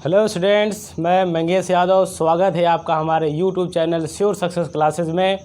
Hello students, मैं मंगेश यादव। स्वागत है आपका हमारे YouTube channel sure success classes में।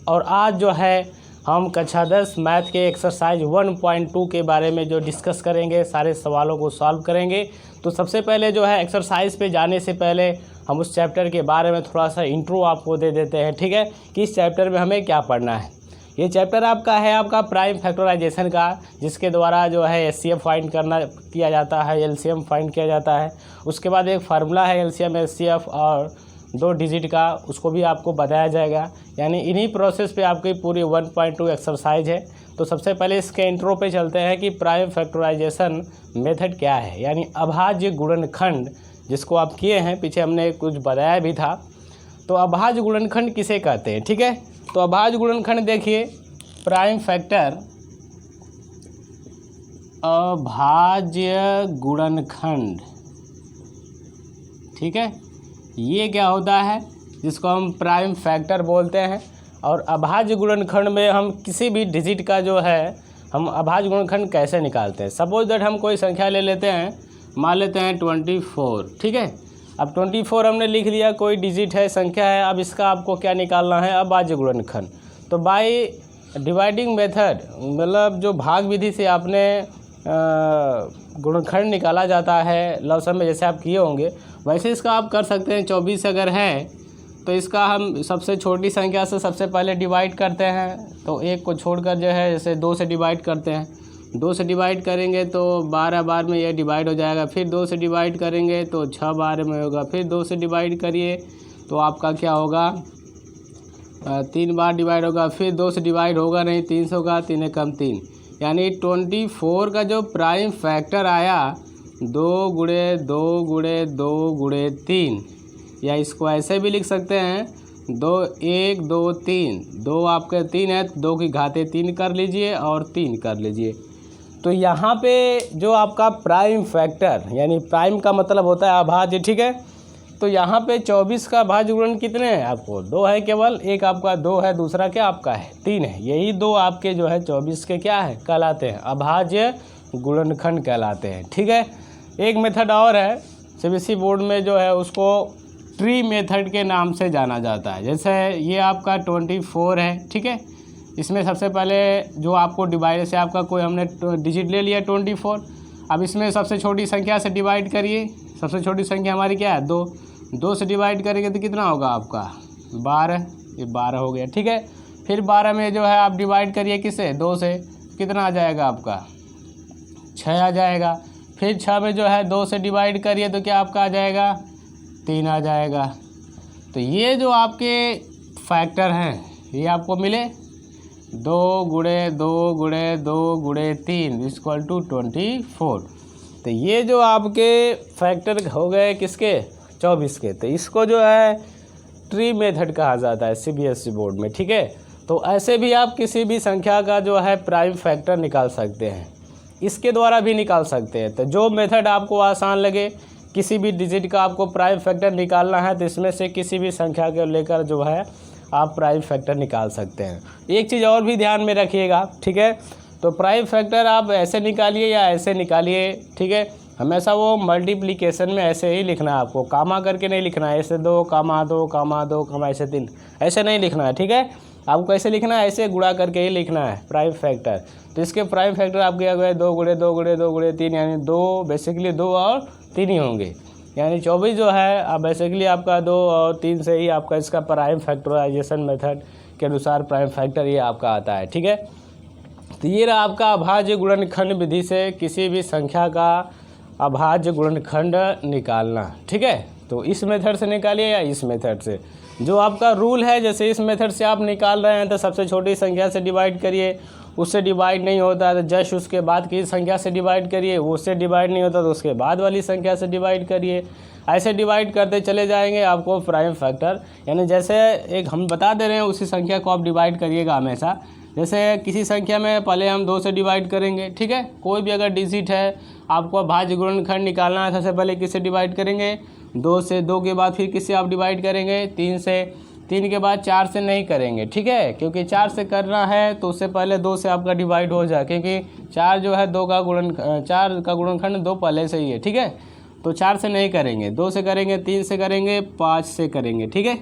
और आज जो है हम कक्षा 10 मैथ के एक्सरसाइज 1.2 के बारे में जो डिस्कस करेंगे, सारे सवालों को सॉल्व करेंगे। तो सबसे पहले जो है एक्सरसाइज पे जाने से पहले हम उस चैप्टर के बारे में थोड़ा सा इंट्रो आपको दे देते हैं, ठीक है, कि इस चैप्टर में हमें क्या पढ़ना है। ये चैप्टर आपका प्राइम फैक्टराइजेशन का, जिसके द्वारा जो है एचसीएफ फाइंड किया जाता है, एलसीएम फाइंड किया जाता है। उसके बाद एक फार्मूला है एलसीएम एचसीएफ और 2 डिजिट का, उसको भी आपको बताया जाएगा। यानी इन्हीं प्रोसेस पे आपकी पूरी 1.2 एक्सरसाइज है। तो सबसे पहले इसके इंट्रो पे चलते हैं कि प्राइम फैक्टराइजेशन मेथड क्या है, यानी अभाज्य गुणनखंड, जिसको आप किए हैं, पीछे हमने कुछ बताया भी था। तो अभाज्य गुणनखंड किसे कहते हैं, ठीक है। तो अभाज्य गुणनखंड देखिए, प्राइम फैक्टर अभाज्य गुणनखंड, ठीक है, ये क्या होता है, जिसको हम प्राइम फैक्टर बोलते हैं। और अभाज्य गुणनखंड में हम किसी भी डिजिट का जो है, हम अभाज्य गुणनखंड कैसे निकालते हैं। सपोज दैट हम कोई संख्या ले लेते हैं, मान लेते हैं 24, ठीक है। अब 24 हमने लिख लिया, कोई डिजिट है, संख्या है। अब इसका आपको क्या निकालना है, अभाज्य गुणनखंड। तो बाय डिवाइडिंग मेथड, मतलब जो भाग विधि से आपने गुणनखंड निकाला जाता है, लवसम में जैसे आप किए होंगे, वैसे इसका आप कर सकते हैं। 24 अगर है तो इसका हम सबसे छोटी संख्या से सबसे पहले डिवाइड करते हैं। तो एक को छोड़कर जो है जैसे 2 से डिवाइड करते हैं। 2 से डिवाइड करेंगे तो 12 बार में ये डिवाइड हो जाएगा। फिर 2 से डिवाइड करेंगे तो 6 बार में होगा। फिर 2 से डिवाइड करिए तो आपका क्या होगा, 3 बार डिवाइड होगा। फिर 2 से डिवाइड होगा नहीं, 3 से होगा, 3 कम 3, यानी 24 का जो प्राइम फैक्टर आया 2 गुणे 2 गुणे 2 गुणे 3, या इसको ऐसे भी लिख सकते हैं 2 1 2 3, 2 आपके 3 है, 2 की घाते 3 कर लीजिए और 3 कर लीजिए। तो यहाँ पे जो आपका प्राइम फैक्टर, यानी प्राइम का मतलब होता है अभाज्य, ठीक है। तो यहाँ पे 24 का भाज्य गुणन कितने हैं, आपको 2 है केवल। एक आपका 2 है, दूसरा क्या आपका है 3 है। यही 2 आपके जो है 24 के क्या है कहलाते हैं, अभाज्य गुणनखंड कहलाते हैं, ठीक है। एक मेथड और है सीबीएसई बोर्ड में जो है, उसको ट्री मेथड के नाम से जाना जाता है। जैसे ये आपका 24 है, ठीक है। इसमें सबसे पहले जो आपको डिवाइड से आपका कोई हमने डिजिट ले लिया 24। अब इसमें सबसे छोटी संख्या से डिवाइड करिए। सबसे छोटी संख्या हमारी क्या है 2। 2 से डिवाइड करेंगे तो कितना होगा आपका 12, ये 12 हो गया, ठीक है। फिर 12 में जो है आप डिवाइड करिए किससे, 2 से, कितना आ जाएगा आपका 6 आ जाएगा। फिर 6 में जो है 2 से डिवाइड करिए तो क्या आपका आ जाएगा 3 आ जाएगा। तो ये जो आपके फैक्टर हैं ये आपको मिले 2 गुणे 2 गुणे 2 गुणे 3 इक्वल टू 24। तो ये जो आपके फैक्टर हो गए किसके 24 के। तो इसको जो है ट्री मेथड कहा जाता है सीबीएसई बोर्ड में, ठीक है। तो ऐसे भी आप किसी भी संख्या का जो है प्राइम फैक्टर निकाल सकते हैं, इसके द्वारा भी निकाल सकते हैं। तो जो मेथड आपको आसान लगे, किसी भी डिजिट का आपको प्राइम फैक्टर निकालना है तो इसमें से किसी भी संख्या को लेकर जो है आप प्राइम फैक्टर निकाल सकते हैं। एक चीज़ और भी ध्यान में रखिएगा, ठीक है। तो प्राइम फैक्टर आप ऐसे निकालिए या ऐसे निकालिए, ठीक है। हमेशा वो मल्टीप्लिकेशन में ऐसे ही लिखना है, आपको कामा करके नहीं लिखना है। ऐसे 2 कामा 2 कामा 2 कामा ऐसे 3 ऐसे नहीं लिखना है, ठीक है। आपको कैसे लिखना है, ऐसे गुणा करके ही लिखना है प्राइम फैक्टर। तो इसके प्राइम फैक्टर आपके आ गए 2 गुणे 2 गुणे 2 गुणे 3, यानी 2 बेसिकली 2 और 3 ही होंगे। यानी 24 जो है अब बेसिकली आपका 2 और 3 से ही आपका इसका प्राइम फैक्टराइजेशन मेथड के अनुसार प्राइम फैक्टर ये आपका आता है, ठीक है। तो ये रहा आपका अभाज्य गुणनखंड विधि से किसी भी संख्या का अभाज्य गुणनखंड निकालना, ठीक है। तो इस मेथड से निकालिए या इस मेथड से, जो आपका रूल है। जैसे इस मेथड से आप निकाल रहे हैं तो सबसे छोटी संख्या से डिवाइड करिए, उससे डिवाइड नहीं होता है तो जस्ट उसके बाद की संख्या से डिवाइड करिए, उससे डिवाइड नहीं होता तो उसके बाद वाली संख्या से डिवाइड करिए। ऐसे डिवाइड करते चले जाएंगे, आपको प्राइम फैक्टर, यानी जैसे एक हम बता दे रहे हैं उसी संख्या को आप डिवाइड करिएगा हमेशा। जैसे किसी संख्या में पहले हम 2 से डिवाइड करेंगे, ठीक है। कोई भी अगर डिजिट है, आपको भाज्य गुणनखंड निकालना है, सबसे पहले किससे डिवाइड करेंगे 2 से, 2 के बाद फिर किससे आप डिवाइड करेंगे 3 से, 3 के बाद 4 से नहीं करेंगे, ठीक है। क्योंकि 4 से करना है तो उससे पहले 2 से आपका डिवाइड हो जाए, क्योंकि 4 जो है 4 का गुणनखंड 2 पहले से ही है, ठीक है। तो 4 से नहीं करेंगे, 2 से करेंगे, 3 से करेंगे, 5 से करेंगे, ठीक है।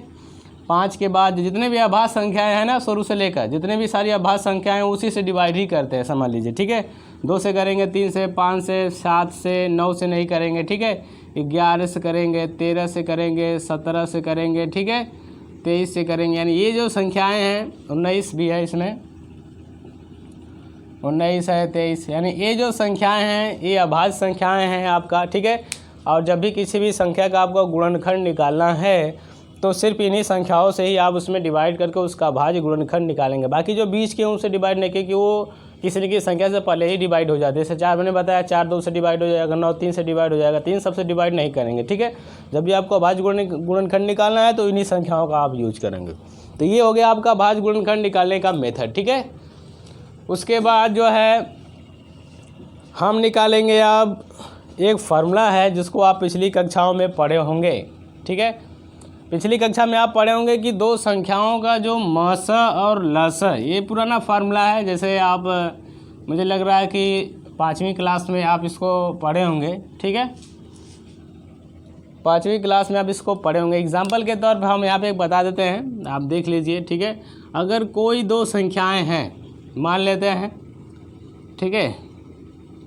5 के बाद जितने भी अभाज्य संख्याएं हैं ना, शुरू से लेकर जितने भी सारी अभाज्य संख्याएं हैं उसी से डिवाइड ही करते हैं, समझ लीजिए, ठीक है। 2 से करेंगे, 3 से, 5 से, 7 से, 9 से नहीं करेंगे, ठीक है। 11 से करेंगे, 13 से करेंगे, 17 से करेंगे, ठीक है, 23 से करेंगे। यानी ये जो संख्याएं हैं, 19 भी है इसमें, 19 है, 23, यानी ये जो संख्याएं हैं ये अभाज्य संख्याएं हैं आपका, ठीक है। और जब भी किसी भी संख्या का आपको गुणनखंड निकालना है तो सिर्फ इन्हीं संख्याओं से ही आप उसमें डिवाइड करके उसका अभाज्य गुणनखंड निकालेंगे। बाकी जो बीच के उनसे डिवाइड नहीं, क्योंकि वो किसी न किसी संख्या से पहले ही डिवाइड हो जाते हैं। जैसे 4 मैंने बताया, 4 2 से डिवाइड हो जाएगा, 9 3 से डिवाइड हो जाएगा, 3 सबसे डिवाइड नहीं करेंगे, ठीक है। जब भी आपको अभाज्य गुणनखंड निकालना है तो इन्हीं संख्याओं का आप यूज करेंगे। तो ये हो गया आपका अभाज्य गुणनखंड निकालने का मेथड, ठीक है। उसके बाद जो है हम निकालेंगे अब एक फार्मूला है जिसको आप पिछली कक्षाओं में पढ़े होंगे, ठीक है। पिछली कक्षा में आप पढ़े होंगे कि दो संख्याओं का जो मस और लस, ये पुराना फार्मूला है। जैसे आप, मुझे लग रहा है कि 5वीं क्लास में आप इसको पढ़े होंगे, ठीक है। 5वीं क्लास में आप इसको पढ़े होंगे। एग्जाम्पल के तौर पर हम यहाँ पे एक बता देते हैं, आप देख लीजिए, ठीक है। अगर कोई दो संख्याएं हैं, मान लेते हैं, ठीक है,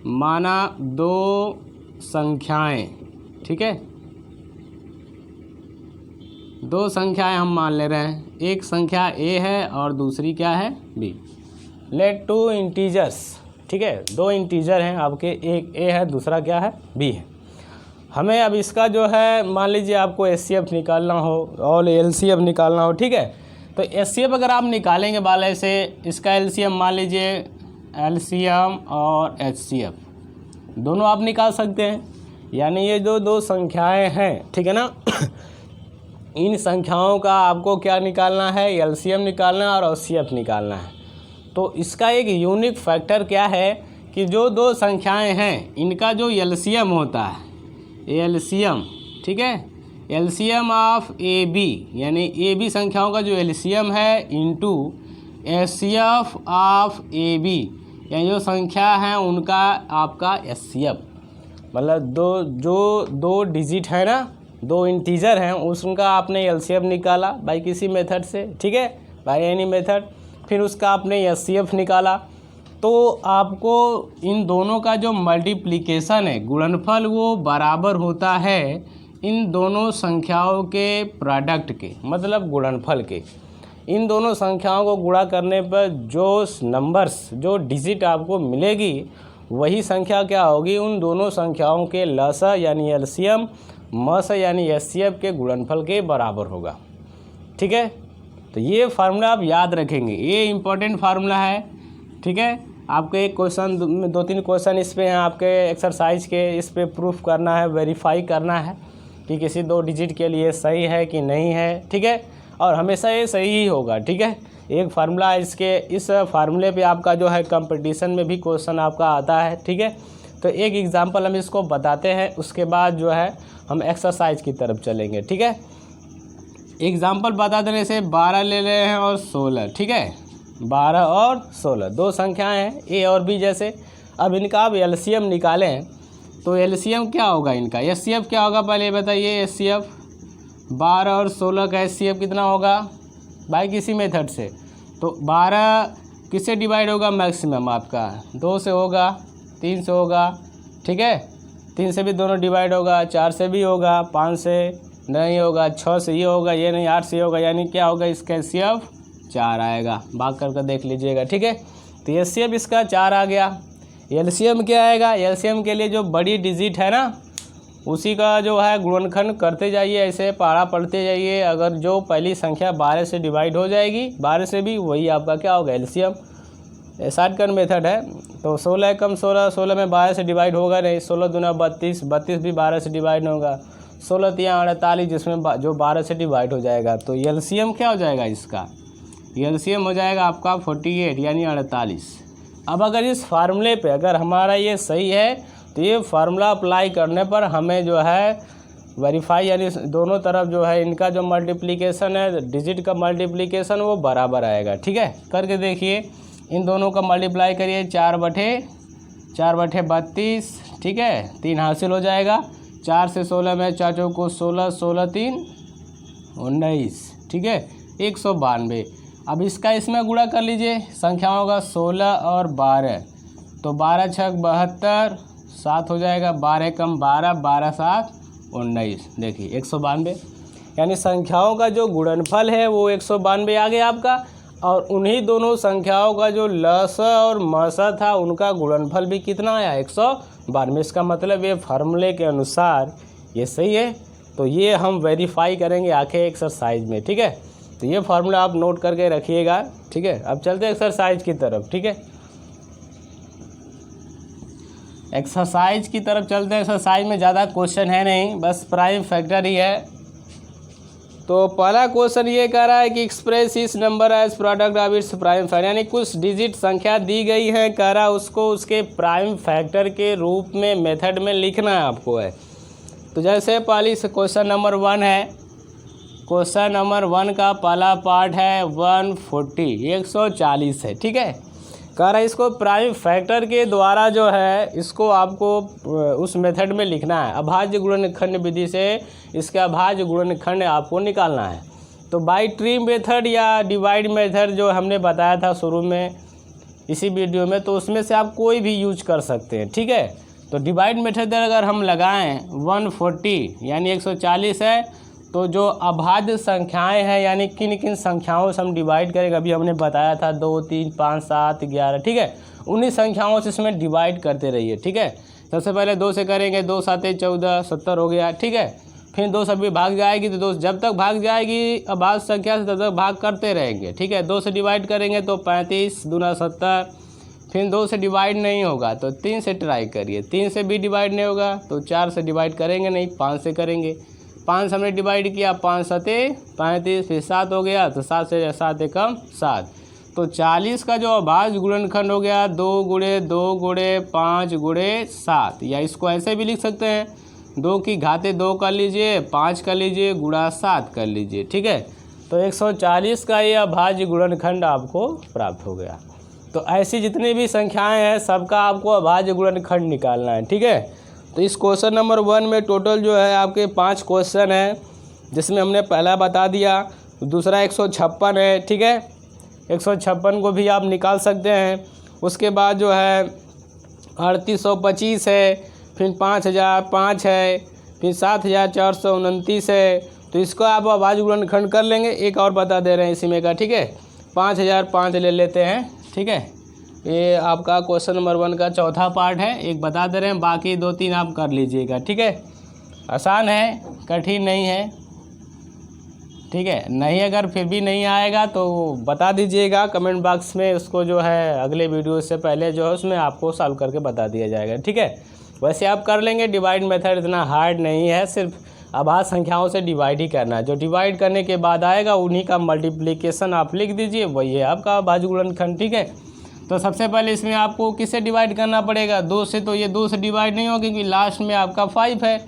माना 2 संख्याएं, ठीक है, 2 संख्याएं हम मान ले रहे हैं। एक संख्या a है और दूसरी क्या है, b। लेट 2 इंटीजर्स, ठीक है, 2 इंटीजर हैं आपके, एक a है, दूसरा क्या है, b है। हमें अब इसका जो है, मान लीजिए आपको HCF निकालना हो और LCM निकालना हो, ठीक है। तो HCF अगर आप निकालेंगे वाले से, इसका LCM मान लीजिए, LCM और HCF दोनों आप निकाल सकते हैं। यानी ये जो 2 संख्याएं हैं, ठीक है ना, इन संख्याओं का आपको क्या निकालना है, LCM निकालना है और HCF निकालना है। तो इसका एक यूनिक फैक्टर क्या है कि जो 2 संख्याएं हैं इनका जो LCM होता है, LCM, ठीक है, LCM ऑफ AB, यानी AB संख्याओं का जो LCM है इंटू HCF ऑफ AB, यानी जो संख्या है उनका आपका HCF, मतलब दो डिजिट है ना, 2 इंटीजर हैं, उनका आपने LCM निकाला बाई किसी मेथड से, ठीक है, बाई एनी मेथड, फिर उसका आपने HCF निकाला। तो आपको इन दोनों का जो मल्टीप्लिकेशन है, गुणनफल, वो बराबर होता है इन दोनों संख्याओं के प्रोडक्ट के, मतलब गुणनफल के। इन दोनों संख्याओं को गुणा करने पर जो नंबर्स, जो डिजिट आपको मिलेगी, वही संख्या क्या होगी, उन दोनों संख्याओं के लसा यानी LCM, मस यानी HCF के गुणनफल के बराबर होगा, ठीक है। तो ये फार्मूला आप याद रखेंगे, ये इम्पोर्टेंट फार्मूला है, ठीक है। आपके एक क्वेश्चन, 2-3 क्वेश्चन इस पे हैं आपके एक्सरसाइज के, इस पे प्रूफ करना है, वेरीफाई करना है कि किसी 2 डिजिट के लिए सही है कि नहीं है, ठीक है। और हमेशा ये सही ही होगा, ठीक है। एक फार्मूला इसके, इस फार्मूले पे आपका जो है कंपटीशन में भी क्वेश्चन आपका आता है, ठीक है। तो एक एग्जांपल हम इसको बताते हैं, उसके बाद जो है हम एक्सरसाइज की तरफ चलेंगे, ठीक है। एग्जांपल बता देने से 12 ले रहे हैं और 16, ठीक है, 12 और 16 2 संख्याएं हैं, A और B जैसे। अब इनका आप LCM निकालें तो LCM क्या होगा इनका, HCF क्या होगा, पहले बताइए। HCF 12 और 16 का HCF कितना होगा, बाई किसी मेथड से। तो 12 किससे डिवाइड होगा, मैक्सिमम आपका 2 से होगा, 3 से होगा, ठीक है, 3 से भी दोनों डिवाइड होगा, 4 से भी होगा, 5 से नहीं होगा, 6 से ये होगा, ये नहीं, 8 से होगा, यानी क्या होगा, इसका HCF 4 आएगा। भाग करके देख लीजिएगा, ठीक है। तो HCF इसका 4 आ गया। LCM क्या आएगा, LCM के लिए जो बड़ी डिजिट है ना, उसी का जो है गुणनखंड करते जाइए, ऐसे पारा पढ़ते जाइए। अगर जो पहली संख्या 12 से डिवाइड हो जाएगी, 12 से भी, वही आपका क्या होगा, LCM। शॉर्टकट मेथड है। तो 16 कम 16, 16 में 12 से डिवाइड होगा नहीं, 16 दूना 32, 32 भी 12 से डिवाइड होगा, 16 तिया 48, जिसमें जो 12 से डिवाइड हो जाएगा। तो LCM क्या हो जाएगा इसका, LCM हो जाएगा आपका 48 यानी 48। अब अगर इस फार्मूले पे अगर हमारा ये सही है तो ये फार्मूला अप्लाई करने पर हमें जो है वेरीफाई, यानी दोनों तरफ जो है इनका जो मल्टीप्लिकेशन है, डिजिट का मल्टीप्लिकेशन, वो बराबर आएगा, ठीक है। करके देखिए, इन दोनों का मल्टीप्लाई करिए, 4/32, ठीक है, 3 हासिल हो जाएगा। 4 से 16 में 4 चौको 16, 16 3 19, ठीक है 192। अब इसका इसमें गुणा कर लीजिए, संख्याओं का 16 और 12, तो 12 छक 72, 7 हो जाएगा, 12 कम 12, 12 7 19, देखिए 192। यानी संख्याओं का जो गुणनफल है वो 192 आ गया आपका, और उन्हीं दोनों संख्याओं का जो लसा और मसा था उनका गुणनफल भी कितना आया, 192। इसका मतलब ये फार्मूले के अनुसार ये सही है। तो ये हम वेरीफाई करेंगे आगे एक्सरसाइज में, ठीक है। तो ये फार्मूला आप नोट करके रखिएगा, ठीक है। अब चलते हैं एक्सरसाइज की तरफ, ठीक है। एक्सरसाइज की तरफ चलते हैं। एक्सरसाइज में ज़्यादा क्वेश्चन है नहीं, बस प्राइम फैक्टर ही है। तो पहला क्वेश्चन ये कह रहा है कि एक्सप्रेस इस number as product of its prime factor, यानी कुछ डिजिट संख्या दी गई है, कह रहा है उसको उसके प्राइम फैक्टर के रूप में मेथड में लिखना है आपको है। तो जैसे पहली से क्वेश्चन नंबर 1 है, क्वेश्चन नंबर 1 का पहला पार्ट है 140, 140 है, ठीक है। कह रहा है इसको प्राइम फैक्टर के द्वारा जो है इसको आपको उस मेथड में लिखना है। अभाज्य गुणनखंड विधि से इसका अभाज्य गुणनखंड आपको निकालना है। तो बाई ट्री मेथड या डिवाइड मेथड जो हमने बताया था शुरू में इसी वीडियो में, तो उसमें से आप कोई भी यूज कर सकते हैं, ठीक है। तो डिवाइड मेथड अगर हम लगाएं 140 यानी 140 है, तो जो अभाज्य संख्याएं हैं यानी किन किन संख्याओं से हम डिवाइड करेंगे, अभी हमने बताया था 2 3 5 7 11, ठीक है। उन्हीं संख्याओं से इसमें डिवाइड करते रहिए, ठीक है। सबसे पहले 2 से करेंगे, 2 7 14, 70 हो गया, ठीक है। फिर 2 से भी भाग जाएगी, तो 2 जब तक भाग जाएगी अभाज्य संख्या से तब तक भाग करते रहेंगे, ठीक है। 2 से डिवाइड करेंगे तो 35 दूना 70, फिर 2 से डिवाइड नहीं होगा तो 3 से ट्राई करिए, 3 से भी डिवाइड नहीं होगा तो 4 से डिवाइड करेंगे नहीं, 5 से करेंगे। 5 हमने डिवाइड किया, 5 सते 35, फिर 7 हो गया, तो 7 से 7 एकम 7। तो 40 का जो अभाज्य गुणनखंड हो गया 2 गुणे 2 गुणे 5 गुणे 7, या इसको ऐसे भी लिख सकते हैं 2 की घाते 2 कर लीजिए, 5 कर लीजिए, गुणा 7 कर लीजिए, ठीक है। तो 140 का ये अभाज्य गुणनखंड आपको प्राप्त हो गया। तो ऐसी जितनी भी संख्याएं हैं सबका आपको अभाज्य गुणनखंड निकालना है, ठीक है। तो इस क्वेश्चन नंबर 1 में टोटल जो है आपके 5 क्वेश्चन हैं, जिसमें हमने पहला बता दिया, दूसरा 156 है, ठीक है। 156 को भी आप निकाल सकते हैं। उसके बाद जो है 3825 है, फिर 5005 है, फिर 7429 है। तो इसको आप अभाज्य गुणनखंड कर लेंगे। एक और बता दे रहे हैं इसी में का, ठीक है। 5005 ले लेते हैं, ठीक है। ये आपका क्वेश्चन नंबर 1 का चौथा पार्ट है, एक बता दे रहे हैं, बाकी 2 3 आप कर लीजिएगा, ठीक है। आसान है, कठिन नहीं है, ठीक है। नहीं अगर फिर भी नहीं आएगा तो बता दीजिएगा कमेंट बॉक्स में, उसको जो है अगले वीडियो से पहले जो है उसमें आपको सॉल्व करके बता दिया जाएगा, ठीक है। वैसे आप कर लेंगे, डिवाइड मेथड इतना हार्ड नहीं है, सिर्फ अभाज्य संख्याओं से डिवाइड ही करना है। जो डिवाइड करने के बाद आएगा उन्हीं का मल्टीप्लिकेशन आप लिख दीजिए, वही है आपका अभाज्य गुणनखंड, ठीक है। तो सबसे पहले इसमें आपको किससे डिवाइड करना पड़ेगा, 2 से। तो ये 2 से डिवाइड नहीं होगा क्योंकि लास्ट में आपका 5 है,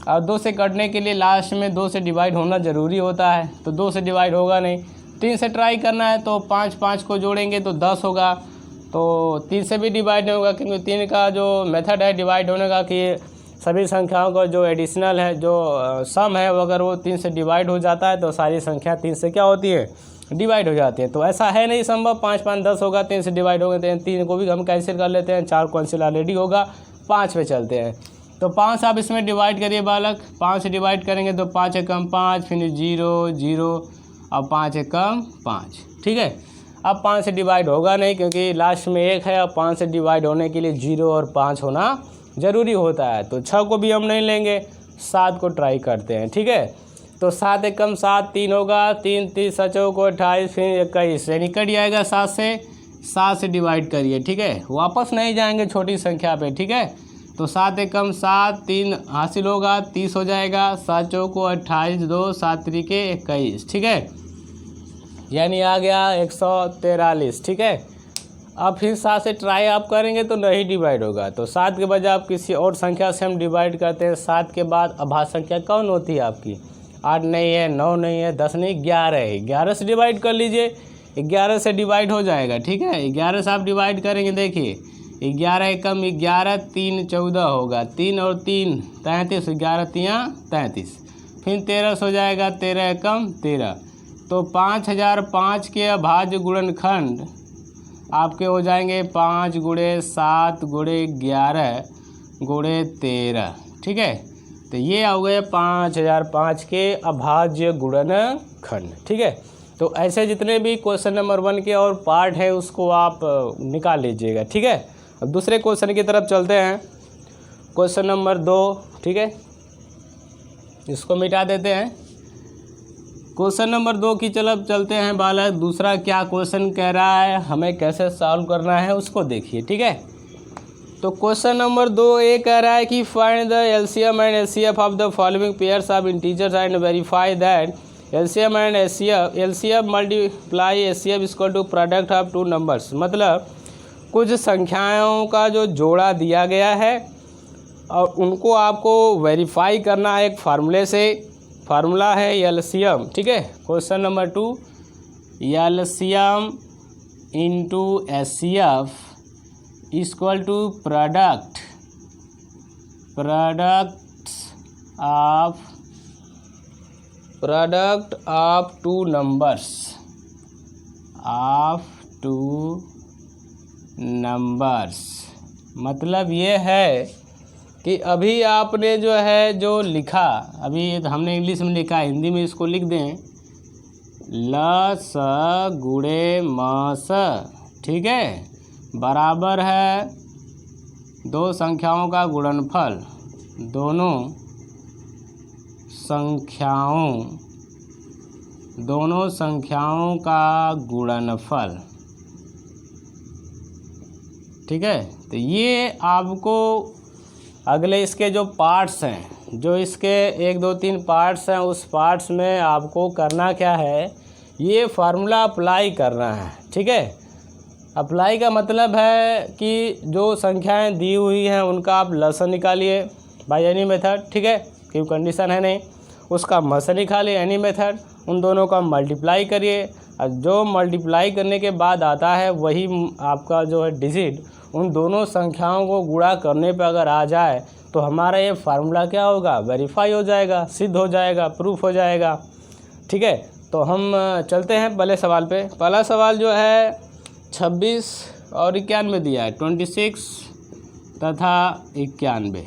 और 2 से कटने के लिए लास्ट में 2 से डिवाइड होना ज़रूरी होता है, तो 2 से डिवाइड होगा नहीं। 3 से ट्राई करना है तो 5 5 को जोड़ेंगे तो 10 होगा, तो 3 से भी डिवाइड नहीं होगा क्योंकि 3 का जो मेथड है डिवाइड होने का कि सभी संख्याओं का जो एडिशनल है, जो सम है, वो अगर वो 3 से डिवाइड हो जाता है तो सारी संख्या 3 से क्या होती है, डिवाइड हो जाती है। तो ऐसा है नहीं संभव, 5 5 10 होगा, 3 से डिवाइड हो गए, 3 को भी हम कैंसिल कर लेते हैं, 4 कैंसिल ऑलरेडी होगा, 5 पे चलते हैं। तो 5 आप इसमें डिवाइड करिए बालक, 5 से डिवाइड करेंगे तो 5 एकम 5, फिर 0 0 और 5 एकम 5, ठीक है। अब 5 से डिवाइड होगा नहीं क्योंकि लास्ट में 1 है, और 5 से डिवाइड होने के लिए 0 और 5 होना ज़रूरी होता है। तो 6 को भी हम नहीं लेंगे, 7 को ट्राई करते हैं, ठीक है। तो 7 एकम 7 3 होगा, 3 3 7 को 28, फिर 21, यानी कट जाएगा 7 से डिवाइड करिए, ठीक है। वापस नहीं जाएंगे छोटी संख्या पे, ठीक है। तो 7 एकम 7, 3 हासिल होगा, 30 हो जाएगा, 7 चौको 28, 2 7 त्रिके 21, ठीक है। यानी आ गया 143, ठीक है। अब फिर 7 से ट्राई आप करेंगे तो नहीं डिवाइड होगा, तो 7 के बजाय आप किसी और संख्या से हम डिवाइड करते हैं। 7 के बाद अभाज्य संख्या कौन होती है आपकी, 8 नहीं है, 9 नहीं है, 10 नहीं, 11 है। 11 से डिवाइड कर लीजिए, 11 से डिवाइड हो जाएगा, ठीक है। 11 से आप डिवाइड करेंगे, देखिए 11 एकम 11, 3 14 होगा, 3 और 3 33, 11 तियाँ 33, फिर 13 हो जाएगा, 13 एकम 13। तो 5005 के अभाज्य गुणनखंड आपके हो जाएंगे 5 × 7 × 11 × 13, ठीक है। तो ये हो गए 5005 के अभाज्य गुणनखंड, ठीक है। तो ऐसे जितने भी क्वेश्चन नंबर 1 के और पार्ट है उसको आप निकाल लीजिएगा, ठीक है। अब दूसरे क्वेश्चन की तरफ चलते हैं, क्वेश्चन नंबर 2, ठीक है, इसको मिटा देते हैं। क्वेश्चन नंबर 2 की तरफ चलते हैं बालक। दूसरा क्या क्वेश्चन कह रहा है, हमें कैसे सॉल्व करना है उसको देखिए, ठीक है। तो क्वेश्चन नंबर 2 ये कह रहा है कि find the LCM and HCF of the following pairs of integers and verify that LCM and LCM multiply HCF equal to product of two numbers. मतलब कुछ संख्याओं का जो जोड़ा दिया गया है और उनको आपको वेरीफाई करना है एक फार्मूले से। फार्मूला है एलसीएम, ठीक है। Question number 2, LCM into HCF equal to product of two numbers. मतलब ये है कि अभी आपने जो है जो लिखा, अभी हमने इंग्लिश में लिखा, हिंदी में इसको लिख दें, ल स गुणे म स, ठीक है, बराबर है दो संख्याओं का गुणनफल, दोनों संख्याओं का गुणनफल, ठीक है। तो ये आपको अगले इसके जो पार्ट्स हैं, जो इसके 1 2 3 पार्ट्स हैं, उस पार्ट्स में आपको करना क्या है, ये फार्मूला अप्लाई करना है, ठीक है। अप्लाई का मतलब है कि जो संख्याएं दी हुई हैं उनका आप लसन निकालिए बाय एनी मेथड, ठीक है, क्योंकि कंडीशन है नहीं, उसका मसन निकालिए एनी मेथड, उन दोनों का मल्टीप्लाई करिए, और जो मल्टीप्लाई करने के बाद आता है वही आपका जो है डिजिट उन दोनों संख्याओं को गुणा करने पर अगर आ जाए तो हमारा ये फार्मूला क्या होगा, वेरीफाई हो जाएगा, सिद्ध हो जाएगा, प्रूफ हो जाएगा, ठीक है। तो हम चलते हैं पहले सवाल पे। पहला सवाल जो है 26 और 91 दिया है, 26 तथा 91।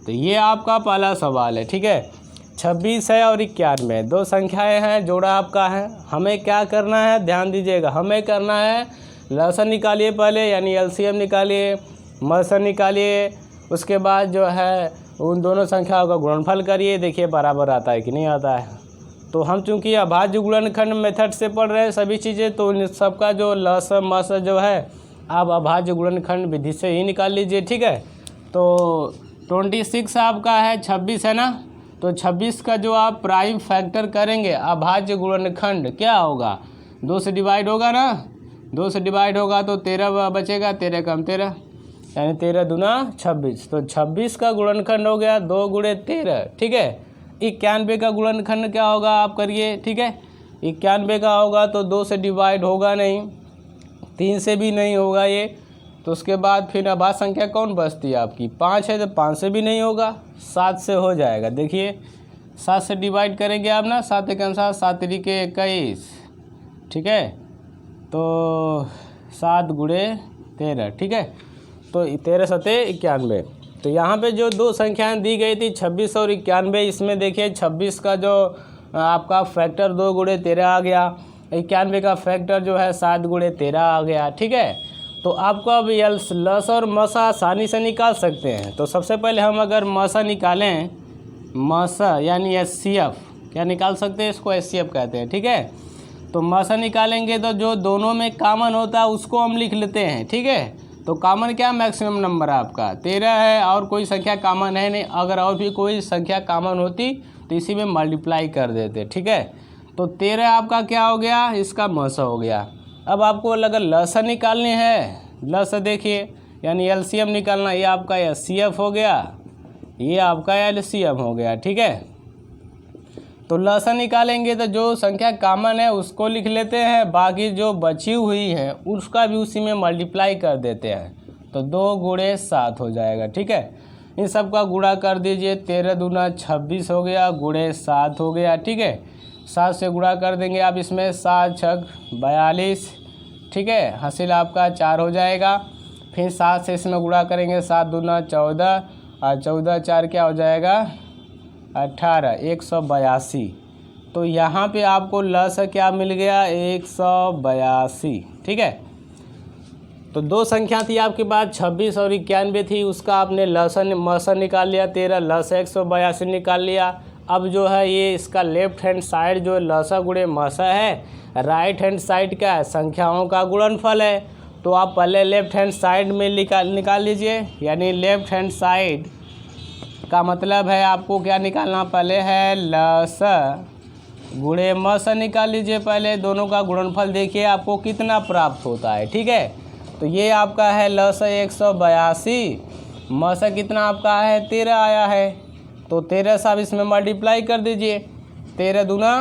तो ये आपका पहला सवाल है, ठीक है। 26 है और 91, दो संख्याएं हैं, जोड़ा आपका है। हमें क्या करना है, ध्यान दीजिएगा, हमें करना है लसन निकालिए पहले, यानी एलसीएम निकालिए, मसन निकालिए, उसके बाद जो है उन दोनों संख्याओं का गुणनफल करिए, देखिए बराबर आता है कि नहीं आता है। तो हम चूंकि अभाज्य गुणनखंड मेथड से पढ़ रहे हैं सभी चीज़ें, तो इन सबका जो लस मस जो है आप अभाज्य गुणनखंड विधि से ही निकाल लीजिए, ठीक है। तो 26 आपका है, 26 है ना, तो 26 का जो आप प्राइम फैक्टर करेंगे अभाज्य गुणनखंड क्या होगा, 2 से डिवाइड होगा ना, 2 से डिवाइड होगा तो 13 बचेगा, 13 कम 13, यानी 13 दूना 26। तो 26 का गुणनखंड हो गया 2 × 13, ठीक है। 91 का गुणनखंड क्या होगा आप करिए, ठीक है। 91 का होगा तो 2 से डिवाइड होगा नहीं, 3 से भी नहीं होगा ये, तो उसके बाद फिर अभाज्य संख्या कौन बचती है आपकी, 5 है, तो 5 से भी नहीं होगा, 7 से हो जाएगा। देखिए 7 से डिवाइड करेंगे आप ना, 7 के अनुसार 7 × 21, ठीक है, तो 7 × 13, ठीक है। तो 13 7 91। तो यहाँ पे जो दो संख्याएं दी गई थी 26 और 91, इसमें देखिए 26 का जो आपका फैक्टर 2 × 13 आ गया, 91 का फैक्टर जो है 7 × 13 आ गया, ठीक है। तो आपको अब लस और मसा आसानी से निकाल सकते हैं। तो सबसे पहले हम अगर मसा निकालें, मसा यानी एचसीएफ, क्या निकाल सकते हैं, इसको एचसीएफ कहते हैं, ठीक है। तो मसा निकालेंगे तो जो दोनों में कॉमन होता है उसको हम लिख लेते हैं, ठीक है। तो कॉमन क्या, मैक्सिमम नंबर आपका 13 है और कोई संख्या कॉमन है नहीं, अगर और भी कोई संख्या कॉमन होती तो इसी में मल्टीप्लाई कर देते, ठीक है। तो 13 आपका क्या हो गया, इसका मसा हो गया। अब आपको अगर लसन निकालनी है, लस देखिए यानी एलसीएम निकालना, ये आपका एचसीएफ हो गया, ये आपका एलसीएम हो गया, ठीक है। तो लसन निकालेंगे तो जो संख्या कॉमन है उसको लिख लेते हैं, बाकी जो बची हुई है उसका भी उसी में मल्टीप्लाई कर देते हैं। तो 2 गुणे 7 हो जाएगा। ठीक है, इन सब का गुणा कर दीजिए। 13 दूना 26 हो गया, गुणे 7 हो गया। ठीक है, 7 से गुणा कर देंगे आप इसमें, 7 छक 42। ठीक है, हासिल आपका 4 हो जाएगा। फिर 7 से इसमें गुणा करेंगे, 7 दूना 14 और 14 4 क्या हो जाएगा 18, 182। तो यहाँ पे आपको लस क्या मिल गया 182। ठीक है, तो 2 संख्या थी आपके पास 26 और 91 थी, उसका आपने लसन मसन निकाल लिया 13, लस 182 निकाल लिया। अब जो है ये इसका लेफ्ट हैंड साइड जो लसा गुणे मसा है, राइट हैंड साइड क्या है संख्याओं का गुणनफल है। तो आप पहले लेफ्ट हैंड साइड में निकाल लीजिए, यानी लेफ्ट हैंड साइड का मतलब है आपको क्या निकालना पहले है लस गुणे मस निकाल लीजिए। पहले दोनों का गुणनफल देखिए आपको कितना प्राप्त होता है। ठीक है, तो ये आपका है लस 182, मस कितना आपका है 13 आया है। तो 13 से आप इसमें मल्टीप्लाई कर दीजिए, 13 दूना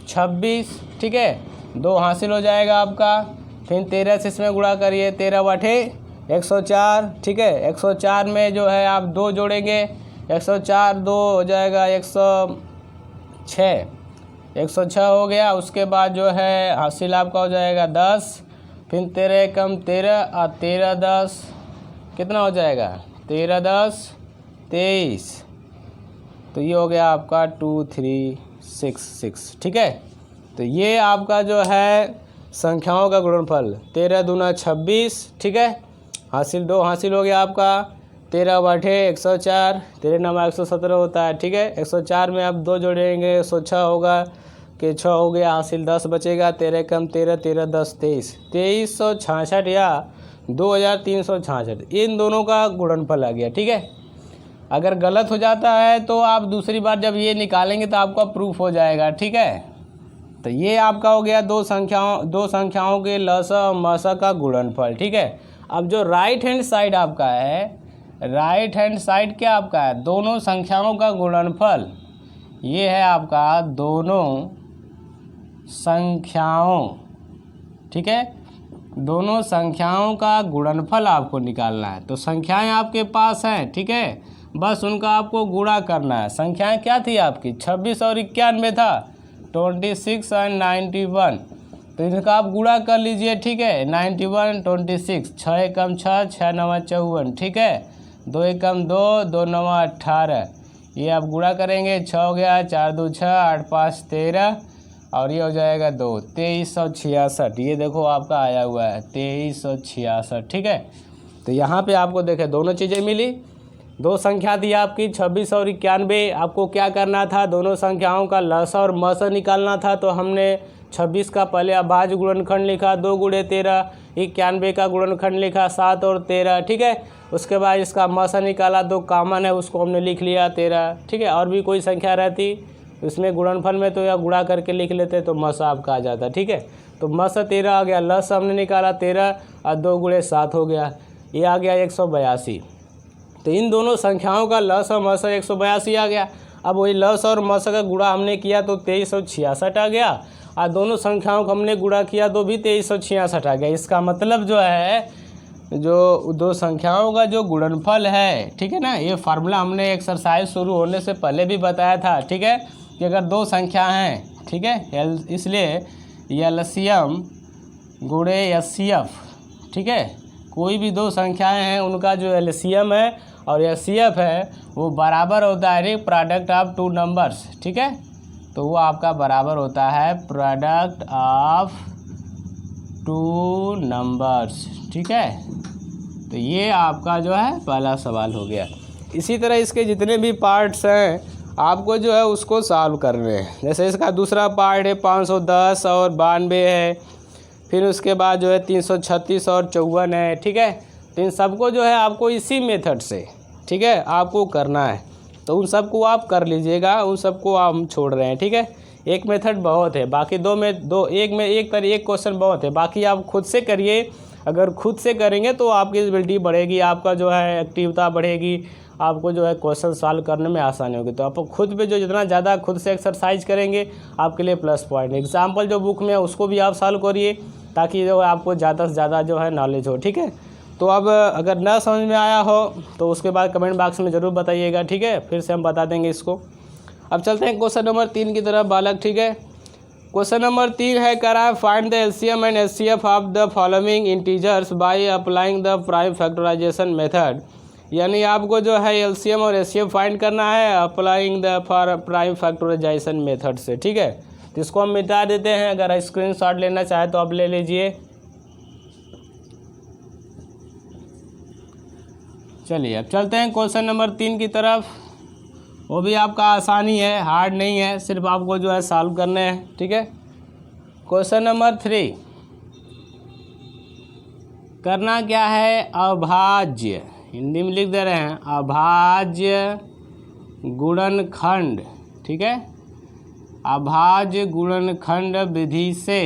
26। ठीक है, 2 हासिल हो जाएगा आपका। फिर 13 से इसमें गुणा करिए, 13 बटे 104। ठीक है, 104 में जो है आप 2 जोड़ेंगे, 104 2 हो जाएगा 106, 106 हो गया। उसके बाद जो है हासिल आपका हो जाएगा 10। फिर 13 कम 13 और 13 10 कितना हो जाएगा 13 10 23। तो ये हो गया आपका 2366। ठीक है, तो ये आपका जो है संख्याओं का गुणनफल 13 दूना 26। ठीक है, हासिल 2 हासिल हो गया आपका। 13 बटे 104, 13 नमा 117 होता है। ठीक है, 104 में आप 2 जोड़ेंगे, 106 होगा कि 6 हो गया, हासिल 10 बचेगा। 13 कम 13, 13 10 23, 2366 या 2366, इन दोनों का गुणनफल आ गया। ठीक है, अगर गलत हो जाता है तो आप दूसरी बार जब ये निकालेंगे तो आपका प्रूफ हो जाएगा। ठीक है, तो ये आपका हो गया दो संख्याओं के लस और मस का गुणनफल। ठीक है, अब जो राइट हैंड साइड आपका है, राइट हैंड साइड क्या आपका है दोनों संख्याओं का गुणनफल, ये है आपका दोनों संख्याओं। ठीक है, दोनों संख्याओं का गुणनफल आपको निकालना है। तो संख्याएं आपके पास हैं। ठीक है, बस उनका आपको गुणा करना है। संख्याएं क्या थी आपकी 26 और 91 था, 26 और 91। तो इनका आप गुणा कर लीजिए। ठीक है, 91 26, 6 एकम 6, 6 नवा 54। ठीक है, 2 एकम 2, 2 नवा 18। ये आप गुणा करेंगे, 6 हो गया, 4 2 6, 8 5 13 और ये हो जाएगा 2, 2366। ये देखो आपका आया हुआ है 2366। ठीक है, तो यहाँ पे आपको देखे दोनों चीज़ें मिली। 2 संख्या थी आपकी 26 और 91। आपको क्या करना था दोनों संख्याओं का लस और मस निकालना था। तो हमने 26 का पहले अभाज्य गुणनखंड लिखा 2 गुणे 13, 91 का गुणनखंड लिखा 7 और 13। ठीक है, उसके बाद इसका मस निकाला, 2 कॉमन है उसको हमने लिख लिया 13। ठीक है, और भी कोई संख्या रहती उसमें गुणनफल में तो या गुणा करके लिख लेते तो मस आपका आ जाता। ठीक है, तो मस 13 आ गया, लस हमने निकाला 13 और 2 गुणे 7 हो गया, ये आ गया 182। तो इन दोनों संख्याओं का लस और मस 182 आ गया। अब वही लस और मस का गुणा हमने किया तो 2366 आ गया, और दोनों संख्याओं को हमने गुणा किया तो भी 2366 आ गया। इसका मतलब जो है जो 2 संख्याओं का जो गुणनफल है, ठीक है ना, ये फार्मूला हमने एक्सरसाइज शुरू होने से पहले भी बताया था। ठीक है, कि अगर 2 संख्या हैं, ठीक है, इसलिए एलसीएम गुणे एचसीएफ। ठीक है, कोई भी 2 संख्याएं हैं उनका जो एलसीएम है और एचसीएफ है वो बराबर होता है प्रोडक्ट ऑफ 2 नंबर्स। ठीक है, तो वो आपका बराबर होता है प्रोडक्ट ऑफ 2 नंबर्स। ठीक है, तो ये आपका जो है पहला सवाल हो गया। इसी तरह इसके जितने भी पार्ट्स हैं आपको जो है उसको सॉल्व करने हैं। जैसे इसका दूसरा पार्ट है 510 और 92 है, फिर उसके बाद जो है 336 और 54 है। ठीक है, तो इन सबको जो है आपको इसी मेथड से, ठीक है, आपको करना है। तो उन सबको आप कर लीजिएगा, उन सबको हम छोड़ रहे हैं। ठीक है, एक मेथड बहुत है, बाकी एक क्वेश्चन बहुत है, बाकी आप खुद से करिए। अगर खुद से करेंगे तो आपकी एबिलिटी बढ़ेगी, आपका जो है एक्टिवता बढ़ेगी, आपको जो है क्वेश्चन सॉल्व करने में आसानी होगी। तो आप खुद पे जो जितना ज़्यादा खुद से एक्सरसाइज करेंगे आपके लिए प्लस पॉइंट। एग्जाम्पल जो बुक में है उसको भी आप सॉल्व करिए ताकि जो है आपको ज़्यादा से ज़्यादा जो है नॉलेज हो। ठीक है, तो अब अगर ना समझ में आया हो तो उसके बाद कमेंट बॉक्स में ज़रूर बताइएगा, ठीक है, फिर से हम बता देंगे इसको। अब चलते हैं क्वेश्चन नंबर 3 की तरफ बालक, ठीक है। क्वेश्चन नंबर 3 है, करा find the LCM and HCF of the following integers by applying the prime factorisation method. यानी आपको जो है एलसीएम और एचसीएफ फाइंड करना है applying the prime factorisation method से, ठीक है। तो इसको हम मिटा देते हैं, अगर स्क्रीनशॉट लेना चाहे तो आप ले लीजिए। चलिए अब चलते हैं क्वेश्चन नंबर 3 की तरफ। वो भी आपका आसानी है, हार्ड नहीं है, सिर्फ आपको जो है सॉल्व करने हैं, ठीक है। क्वेश्चन नंबर 3 करना क्या है, अभाज्य, हिंदी में लिख दे रहे हैं, अभाज्य गुणनखंड, ठीक है। अभाज्य गुणनखंड विधि से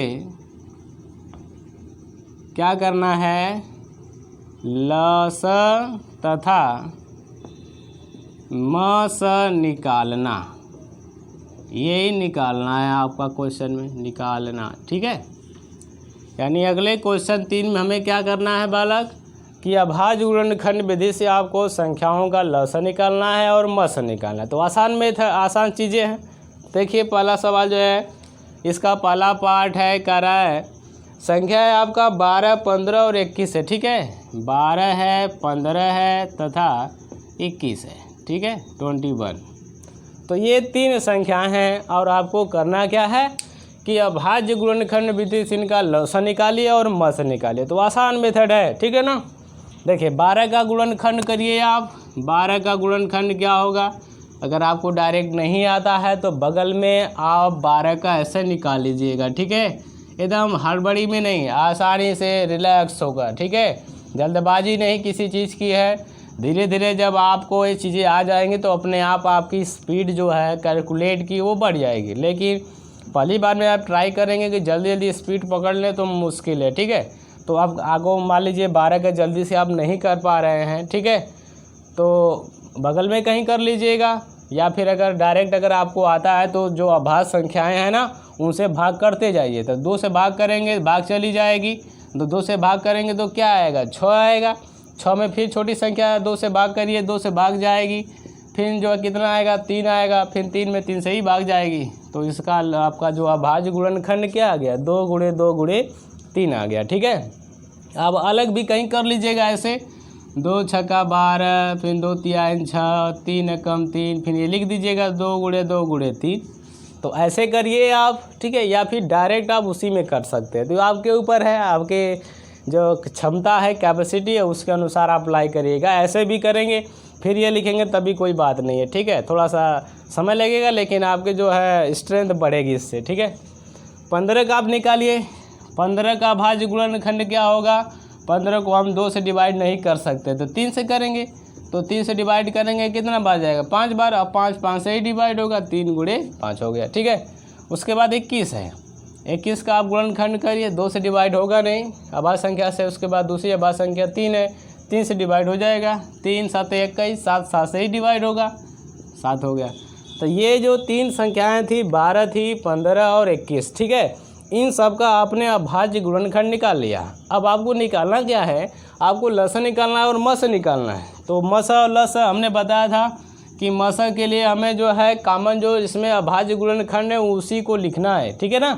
क्या करना है, लस तथा मस निकालना, यही निकालना है आपका क्वेश्चन में, निकालना, ठीक है। यानी अगले क्वेश्चन 3 में हमें क्या करना है बालक, कि अभाज्य गुणनखंड विधि से आपको संख्याओं का लस निकालना है और मस निकालना है। तो आसान चीज़ें हैं। देखिए पहला सवाल जो है, इसका पहला पार्ट है, कह रहा है संख्या है आपका 12, 15 और 21 है, ठीक है। 12 है, 15 है तथा 21 है, ठीक है, 21। तो ये 3 संख्याएं हैं और आपको करना क्या है कि अभाज्य गुणनखंड विधि से इनका लस निकालिए और मस निकालिए। तो आसान मेथड है, ठीक है ना। देखिए 12 का गुणनखंड करिए आप। 12 का गुणनखंड क्या होगा, अगर आपको डायरेक्ट नहीं आता है तो बगल में आप 12 का ऐसे निकाल लीजिएगा, ठीक है। एकदम हड़बड़ी में नहीं, आसानी से रिलैक्स होगा, ठीक है। जल्दबाजी नहीं किसी चीज़ की है। धीरे धीरे जब आपको ये चीज़ें आ जाएंगी तो अपने आप आपकी स्पीड जो है कैलकुलेट की वो बढ़ जाएगी। लेकिन पहली बार में आप ट्राई करेंगे कि जल्दी जल्दी स्पीड पकड़ लें तो मुश्किल है, ठीक है। तो आप आगे मान लीजिए 12 का जल्दी से आप नहीं कर पा रहे हैं, ठीक है, तो बगल में कहीं कर लीजिएगा, या फिर अगर डायरेक्ट अगर आपको आता है तो जो अभाज्य संख्याएं हैं ना उनसे भाग करते जाइए। तो 2 से भाग करेंगे, भाग चली जाएगी, तो 2 से भाग करेंगे तो क्या आएगा, 6 आएगा। 6 में फिर छोटी संख्या 2 से भाग करिए, 2 से भाग जाएगी, फिर जो है कितना आएगा, 3 आएगा, फिर 3 में 3 से ही भाग जाएगी। तो इसका आपका जो अभाज्य गुणनखंड क्या आ गया, 2 गुणे 2 गुणे 3 आ गया, ठीक है। अब अलग भी कहीं कर लीजिएगा ऐसे, 2 छक्का 12, फिर 2 तिहाई 6, 3 एकम 3, फिर ये लिख दीजिएगा 2 गुणे 2 गुणे 3। तो ऐसे करिए आप, ठीक है, या फिर डायरेक्ट आप उसी में कर सकते हैं। तो आपके ऊपर है, आपके जो क्षमता है, कैपेसिटी है, उसके अनुसार आप अप्लाई करिएगा। ऐसे भी करेंगे फिर ये लिखेंगे तभी कोई बात नहीं है, ठीक है। थोड़ा सा समय लगेगा लेकिन आपके जो है स्ट्रेंथ बढ़ेगी इससे, ठीक है। 15 का आप निकालिए। 15 का अभाज्य गुणनखंड क्या होगा, 15 को हम 2 से डिवाइड नहीं कर सकते तो 3 से करेंगे। तो 3 से डिवाइड करेंगे कितना बार जाएगा, 5 बार। अब 5 से ही डिवाइड होगा, 3 गुणे 5 हो गया, ठीक है। उसके बाद 21 है। 21 का आप गुणनखंड करिए, 2 से डिवाइड होगा नहीं अभाज्य संख्या से। उसके बाद दूसरी अभाज्य संख्या 3 है, 3 से डिवाइड हो जाएगा, 3 7 21, 7 से ही डिवाइड होगा, 7 हो गया। तो ये जो 3 संख्याएं थी, 12 थी, 15 और 21, ठीक है, इन सब का आपने अभाज्य गुणनखंड निकाल लिया। अब आपको निकालना क्या है, आपको लस निकालना है और मस निकालना है। तो मस और लस हमने बताया था कि मस के लिए हमें जो है कॉमन जो इसमें अभाज्य गुणनखंड है उसी को लिखना है, ठीक है ना।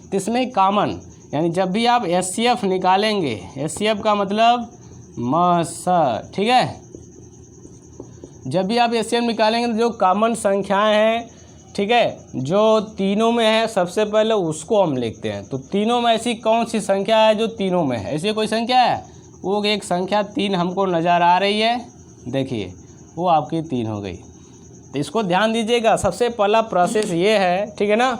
तो इसमें कॉमन यानी जब भी आप एचसीएफ निकालेंगे, एचसीएफ का मतलब मस, ठीक है, जब भी आप एचसीएफ निकालेंगे तो जो कॉमन संख्याएं हैं, ठीक है, जो तीनों में है सबसे पहले उसको हम लिखते हैं। तो तीनों में ऐसी कौन सी संख्या है जो तीनों में है, ऐसी कोई संख्या है, वो एक संख्या 3 हमको नज़र आ रही है, देखिए वो आपकी 3 हो गई। तो इसको ध्यान दीजिएगा। सबसे पहला प्रोसेस ये है, ठीक है ना,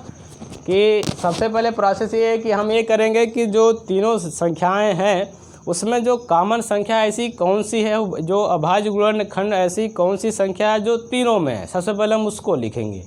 कि सबसे पहले प्रोसेस ये है कि हम ये करेंगे कि जो तीनों संख्याएं हैं उसमें जो कॉमन संख्या ऐसी कौन सी है, जो अभाज्य गुणनखंड ऐसी कौन सी संख्या है जो तीनों में है, सबसे पहले हम उसको लिखेंगे।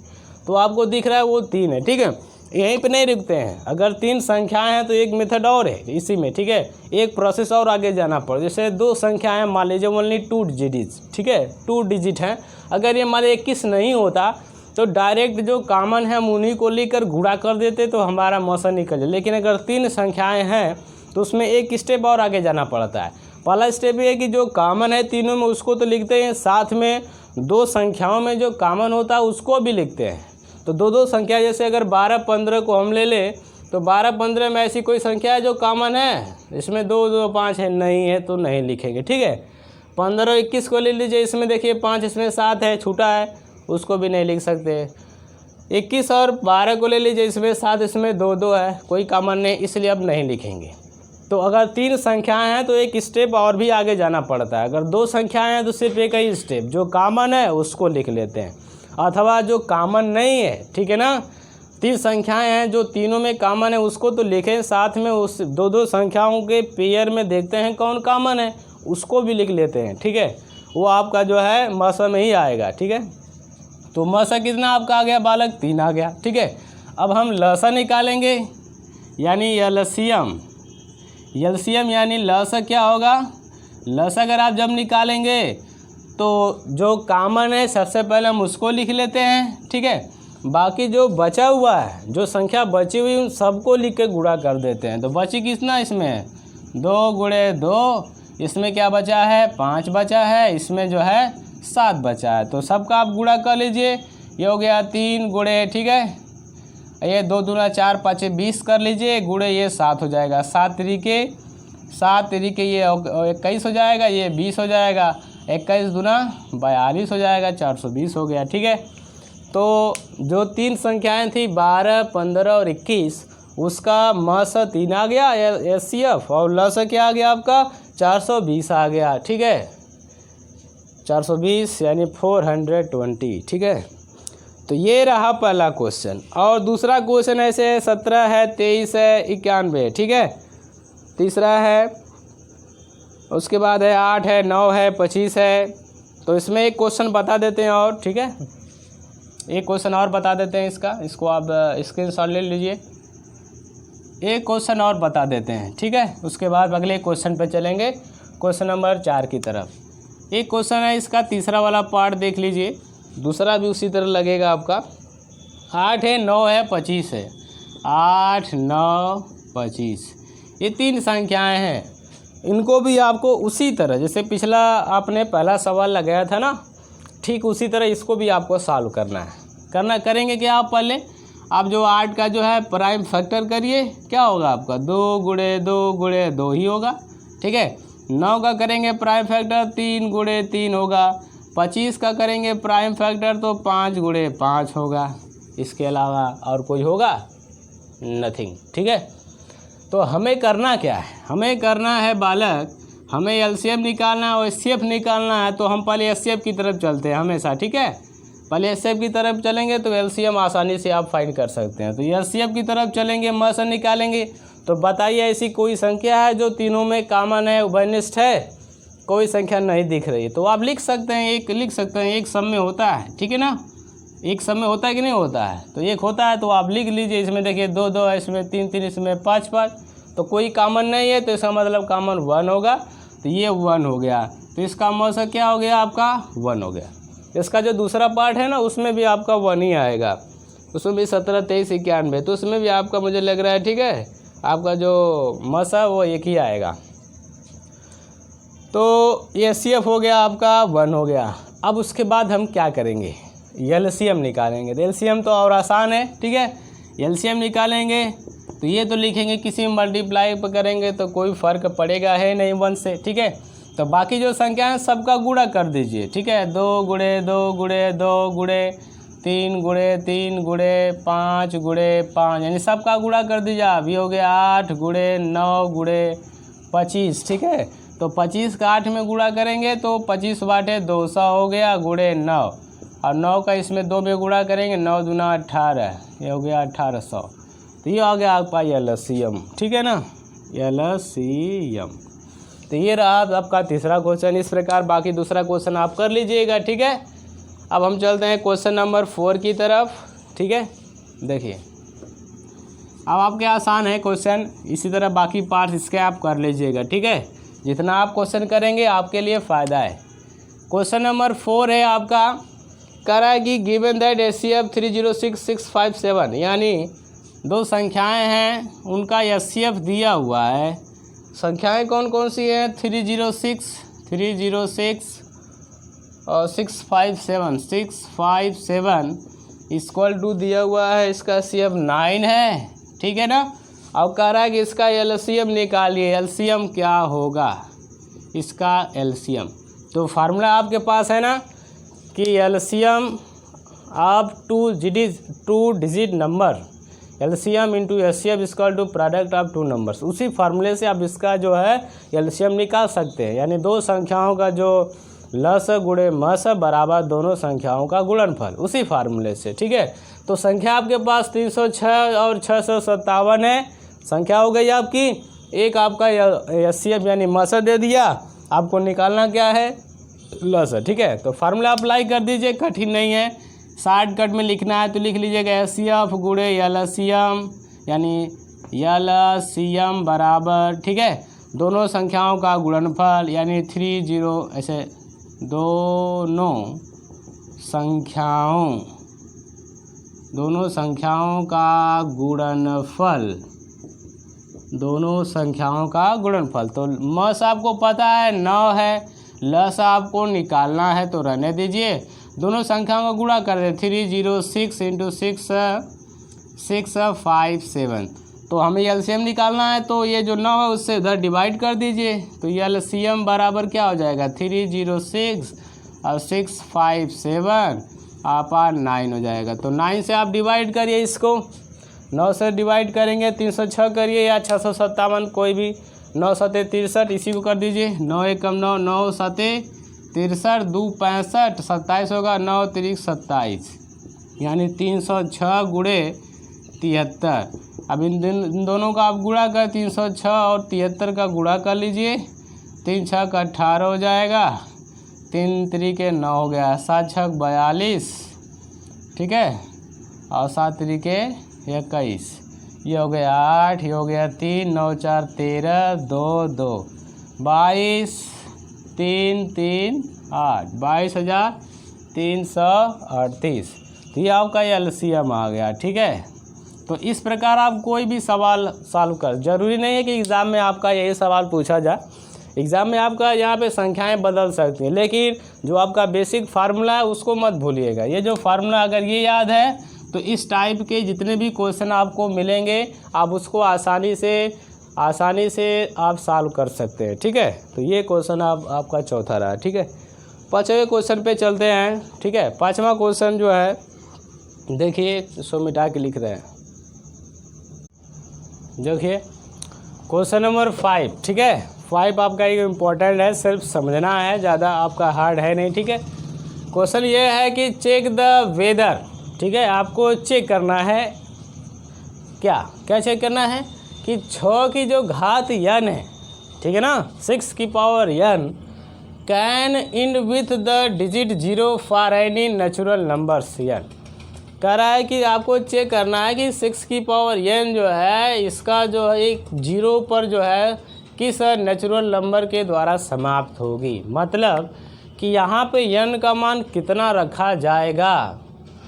तो आपको दिख रहा है वो 3 है, ठीक है। यहीं पे नहीं रुकते हैं, अगर 3 संख्याएं हैं तो एक मेथड और है इसी में, ठीक है, एक प्रोसेस और आगे जाना पड़े। जैसे 2 संख्याएं मान लीजिए ओनली 2 डिजिट, ठीक है, 2 डिजिट हैं, अगर ये मान 21 नहीं होता तो डायरेक्ट जो कॉमन है हम उन्हीं को लेकर गुणा कर देते तो हमारा मस निकल जाए। लेकिन अगर 3 संख्याएँ हैं तो उसमें एक स्टेप और आगे जाना पड़ता है। पहला स्टेप ये है कि जो कॉमन है तीनों में उसको तो लिखते हैं, साथ में दो संख्याओं में जो कॉमन होता है उसको भी लिखते हैं। तो दो दो संख्या, जैसे अगर 12-15 को हम ले लें तो 12-15 में ऐसी कोई संख्या है जो कॉमन है, इसमें 2 2 5 है, नहीं है तो नहीं लिखेंगे, ठीक है। 15-21 को ले लीजिए, इसमें देखिए 5, इसमें 7 है, छूटा है, उसको भी नहीं लिख सकते। 21 और 12 को ले लीजिए, इसमें 7, इसमें 2 2 है, कोई कॉमन नहीं, इसलिए अब नहीं लिखेंगे। तो अगर 3 संख्याएं हैं तो एक स्टेप और भी आगे जाना पड़ता है। अगर 2 संख्याएं हैं तो सिर्फ एक ही स्टेप, जो कॉमन है उसको लिख लेते हैं, अथवा जो कॉमन नहीं है, ठीक है ना। 3 संख्याएं हैं, जो तीनों में कॉमन है उसको तो लिखें, साथ में उस 2 संख्याओं के पेयर में देखते हैं कौन कॉमन है, उसको भी लिख लेते हैं, ठीक है। वो आपका जो है मसा में ही आएगा, ठीक है। तो मसा कितना आपका आ गया बालक, 3 आ गया, ठीक है। अब हम लसा निकालेंगे, यानी एलसीएम। एलसीएम यानी लसा क्या होगा, लसा अगर आप जब निकालेंगे तो जो कॉमन है सबसे पहले हम उसको लिख लेते हैं, ठीक है। बाकी जो बचा हुआ है, जो संख्या बची हुई उन सबको लिख के गुणा कर देते हैं। तो बची कितना इसमें, 2 गुणे 2, इसमें क्या बचा है, 5 बचा है, इसमें जो है 7 बचा है। तो सबका आप गुणा कर लीजिए, ये हो गया 3 गुणे, ठीक है, ये 2 दूना 4 5 20 कर लीजिए, गुणे ये 7 हो जाएगा, 7 तरीके ये 21 हो जाएगा, ये 20 हो जाएगा, 21 दूना 42 हो जाएगा, 420 हो गया, ठीक है। तो जो 3 संख्याएं थी 12, 15 और 21, उसका मसा 3 आ गया एचसीएफ, और लसा क्या आ गया आपका 420 आ गया, ठीक है। 420 यानी 420, ठीक है। तो ये रहा पहला क्वेश्चन। और दूसरा क्वेश्चन ऐसे है, 17 है, 23 है, 91, ठीक है। तीसरा है, उसके बाद है 8 है, 9 है, 25 है। तो इसमें एक क्वेश्चन बता देते हैं और, ठीक है, एक क्वेश्चन और बता देते हैं इसको आप स्क्रीनशॉट ले लीजिए। एक क्वेश्चन और बता देते हैं, ठीक है। उसके बाद अगले क्वेश्चन पे चलेंगे, क्वेश्चन नंबर 4 की तरफ। एक क्वेश्चन है इसका, तीसरा वाला पार्ट देख लीजिए, दूसरा भी उसी तरह लगेगा आपका। 8 है, 9 है, 25 है, 8 9 25, ये 3 संख्याएं हैं। इनको भी आपको उसी तरह जैसे पिछला आपने पहला सवाल लगाया था ना, ठीक उसी तरह इसको भी आपको सॉल्व करना है। करेंगे कि आप पहले आप जो 8 का जो है प्राइम फैक्टर करिए, क्या होगा आपका 2 गुणे 2 गुणे 2 ही होगा, ठीक है। 9 का करेंगे प्राइम फैक्टर 3 गुणे 3 होगा। 25 का करेंगे प्राइम फैक्टर तो 5 गुणे 5 होगा। इसके अलावा और कोई होगा नथिंग, ठीक है। तो हमें करना क्या है, हमें करना है बालक, हमें एलसीएम निकालना है और एचसीएफ निकालना है। तो हम पहले एचसीएफ की तरफ चलते हैं हमेशा, ठीक है। पहले एचसीएफ की तरफ चलेंगे तो एलसीएम आसानी से आप फाइंड कर सकते हैं। तो एलसीएफ की तरफ चलेंगे, मसा निकालेंगे। तो बताइए ऐसी कोई संख्या है जो तीनों में कॉमन है, उभयनिष्ठ है, कोई संख्या नहीं दिख रही। तो आप लिख सकते हैं, एक लिख सकते हैं, एक सब में होता है, ठीक है ना। एक सब में होता है कि नहीं होता है, तो एक होता है तो आप लिख लीजिए। इसमें देखिए 2 2 है, इसमें 3 3, इसमें 5 5, तो कोई कॉमन नहीं है, तो इसका मतलब कॉमन 1 होगा। तो ये 1 हो गया, तो इसका मसा क्या हो गया आपका 1 हो गया। इसका जो दूसरा पार्ट है ना, उसमें भी आपका 1 ही आएगा, उसमें भी 17 23 91, तो उसमें भी आपका मुझे लग रहा है, ठीक है, आपका जो मसा वो एक ही आएगा। तो ये CF हो गया आपका 1 हो गया। अब उसके बाद हम क्या करेंगे, एलसीएम निकालेंगे। तो एलसीएम तो और आसान है, ठीक है। एलसीएम निकालेंगे तो ये तो लिखेंगे, किसी में मल्टीप्लाई पर करेंगे तो कोई फ़र्क पड़ेगा है नहीं 1 से, ठीक है। तो बाकी जो संख्या है सबका गुणा कर दीजिए, ठीक है। 2 गुणे 2 गुणे 2 गुणे 3 गुणे 3 गुणे 5 गुणे 5, यानी सबका गुणा कर दीजिए। अभी हो गया 8 गुणे 9 गुणे 25, ठीक है। तो 25 का 8 में गुणा करेंगे तो 25 बाटे 200 हो गया, गुणे 9, और 9 का इसमें 2 में गुणा करेंगे, 9 दूना 18, ये हो गया 1800। तो ये आ गया आपका एलसीएम, ठीक है ना, एलसीएम। तो ये रहा आपका तीसरा क्वेश्चन। इस प्रकार बाकी दूसरा क्वेश्चन आप कर लीजिएगा, ठीक है। अब हम चलते हैं क्वेश्चन नंबर 4 की तरफ, ठीक है। देखिए अब आपके आसान है क्वेश्चन, इसी तरह बाकी पार्ट्स इसके आप कर लीजिएगा, ठीक है। जितना आप क्वेश्चन करेंगे आपके लिए फ़ायदा है। क्वेश्चन नंबर 4 है आपका, कह रहा है कि गिवन दैट एचसीएफ 306657, यानी 2 संख्याएं हैं, उनका एचसीएफ दिया हुआ है संख्याएं कौन कौन सी हैं? 306 और 657 इक्वल टू दिया हुआ है, इसका CF 9 है, ठीक है ना। अब कह रहा है कि इसका LCM निकालिए, LCM क्या होगा इसका LCM? तो फार्मूला आपके पास है ना कि LCM of two digit number, LCM into SCF equal to product of two numbers. उसी फार्मूले से आप इसका जो है LCM निकाल सकते हैं, यानी दो संख्याओं का जो लस गुणे मस बराबर दोनों संख्याओं का गुणनफल, उसी फार्मूले से, ठीक है। तो संख्या आपके पास 306 और 657 है, संख्या हो गई आपकी। एक आपका SCF यानी मस दे दिया, आपको निकालना क्या है? लस, ठीक है। तो फार्मूला अप्लाई कर दीजिए, कठिन नहीं है, शॉर्टकट में लिखना है तो लिख लीजिएगा SCF गुणे LCM, यानी LCM बराबर, ठीक है, दोनों संख्याओं का गुणनफल, यानी 30 ऐसे दोनों संख्याओं का गुणनफल। तो मस आपको पता है 9 है, लस आपको निकालना है तो रहने दीजिए, दोनों संख्याओं का गुणा कर दे, 306 इंटू 657। तो हमें LCM निकालना है, तो ये जो 9 है उससे इधर डिवाइड कर दीजिए, तो LCM बराबर क्या हो जाएगा? 306 और 657 अपॉन 9 हो जाएगा। तो 9 से आप डिवाइड करिए, इसको 9 से डिवाइड करेंगे, 306 करिए या 657, कोई भी, 9 7 63, इसी को कर दीजिए, 9 एकम 9, 9 7 63, 2 65, 27 होगा, 9 3 27, यानी 306 गुणे 73। अब इन दोनों का आप गुणा कर, 306 और 73 का गुणा कर लीजिए, 3 6 का 18 हो जाएगा, 3 3 के 9 हो गया, 7 6 42, ठीक है, और 7 3 के 21, ये हो गया 8, ये हो गया 3, 9 4 13, 2 2 22, 3 3 8, 22,338। तो ये आपका LCM आ गया, ठीक है। तो इस प्रकार आप कोई भी सवाल सॉल्व कर, जरूरी नहीं है कि एग्ज़ाम में आपका यही सवाल पूछा जाए, एग्ज़ाम में आपका यहाँ पे संख्याएं बदल सकती हैं, लेकिन जो आपका बेसिक फार्मूला है उसको मत भूलिएगा। ये जो फार्मूला अगर ये याद है तो इस टाइप के जितने भी क्वेश्चन आपको मिलेंगे आप उसको आसानी से आप सॉल्व कर सकते हैं, ठीक है। तो ये क्वेश्चन आपका चौथा रहा, ठीक है। पाँचवें क्वेश्चन पे चलते हैं, ठीक है। पाँचवा क्वेश्चन जो है देखिए, इसको मिटा के लिख रहे हैं, देखिए क्वेश्चन नंबर 5, ठीक है। 5 आपका एक इम्पोर्टेंट है, सिर्फ समझना है, ज़्यादा आपका हार्ड है नहीं, ठीक है। क्वेश्चन ये है कि चेक द वेदर, ठीक है, आपको चेक करना है, क्या चेक करना है कि 6 की जो घात n है, ठीक है ना, 6 की power n can and with the digit 0 for any natural numbers n। कह रहा है कि आपको चेक करना है कि 6 की पावर n जो है, इसका जो है एक 0 पर जो है किस नेचुरल नंबर के द्वारा समाप्त होगी, मतलब कि यहाँ पे n का मान कितना रखा जाएगा,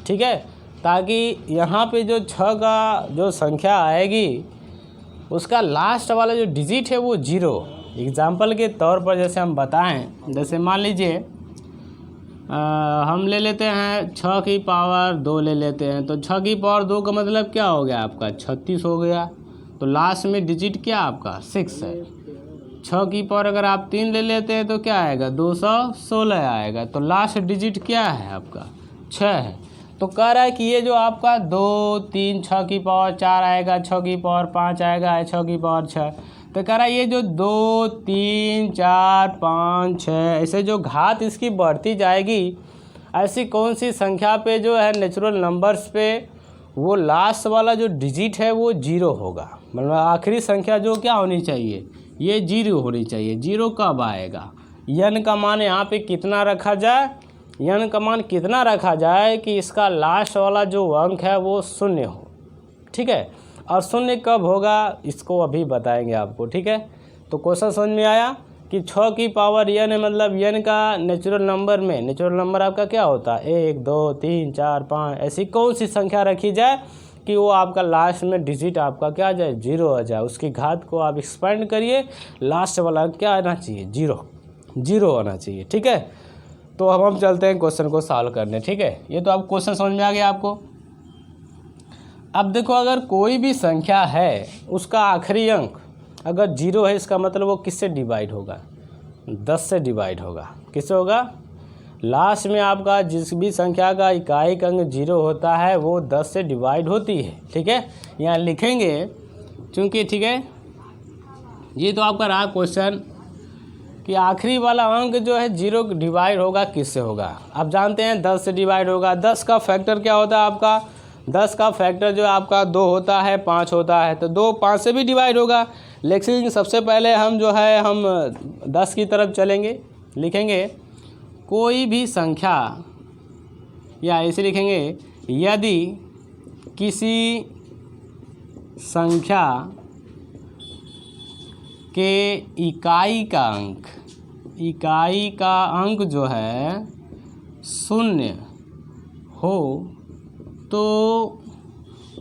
ठीक है, ताकि यहाँ पे जो 6 का जो संख्या आएगी उसका लास्ट वाला जो डिजिट है वो 0। एग्जाम्पल के तौर पर जैसे हम बताएं, जैसे मान लीजिए हम ले लेते हैं 6 की पावर 2 ले लेते हैं, तो 6 की पावर 2 का मतलब क्या हो गया आपका 36 हो गया, तो लास्ट में डिजिट क्या आपका 6 है। 6 की पावर अगर आप 3 ले लेते हैं तो क्या आएगा 216 आएगा, तो लास्ट डिजिट क्या है आपका 6 है। तो कह रहा है कि ये जो आपका 2 3 6 की पावर 4 आएगा, 6 की पावर 5 आएगा, 6 की पावर 6, तो कह रहा है ये जो 2 3 4 5 6 ऐसे जो घात इसकी बढ़ती जाएगी, ऐसी कौन सी संख्या पे जो है नेचुरल नंबर्स पे वो लास्ट वाला जो डिजिट है वो 0 होगा, मतलब आखिरी संख्या जो क्या होनी चाहिए ये 0 होनी चाहिए। 0 कब आएगा, n का मान यहाँ पे कितना रखा जाए, n का मान कितना रखा जाए कि इसका लास्ट वाला जो अंक है वो 0 हो, ठीक है। और 0 कब होगा इसको अभी बताएंगे आपको, ठीक है। तो क्वेश्चन समझ में आया कि 6 की पावर n है, मतलब n का नेचुरल नंबर में, नेचुरल नंबर आपका क्या होता है 1 2 3 4 5, ऐसी कौन सी संख्या रखी जाए कि वो आपका लास्ट में डिजिट आपका क्या आ जाए, 0 आ जाए। उसकी घात को आप एक्सपेंड करिए, लास्ट वाला अंक क्या आना चाहिए, 0 आना चाहिए। ठीक है, तो अब हम चलते हैं क्वेश्चन को सॉल्व करने। ठीक है, ये तो अब क्वेश्चन समझ में आ गया आपको। अब देखो, अगर कोई भी संख्या है उसका आखिरी अंक अगर 0 है, इसका मतलब वो किससे डिवाइड होगा, 10 से डिवाइड होगा। किससे होगा, लास्ट में आपका जिस भी संख्या का इकाई अंक 0 होता है वो 10 से डिवाइड होती है। ठीक है, यहाँ लिखेंगे चूँकि, ठीक है, ये तो आपका रहा क्वेश्चन कि आखिरी वाला अंक जो है 0 डिवाइड होगा किससे होगा। आप जानते हैं 10 से डिवाइड होगा। 10 का फैक्टर क्या होता है आपका, 10 का फैक्टर जो आपका 2 होता है, 5 होता है, तो 2 5 से भी डिवाइड होगा। लेकिन सबसे पहले हम जो है हम 10 की तरफ चलेंगे, लिखेंगे कोई भी संख्या, या ऐसे लिखेंगे यदि किसी संख्या के इकाई का अंक जो है 0 हो तो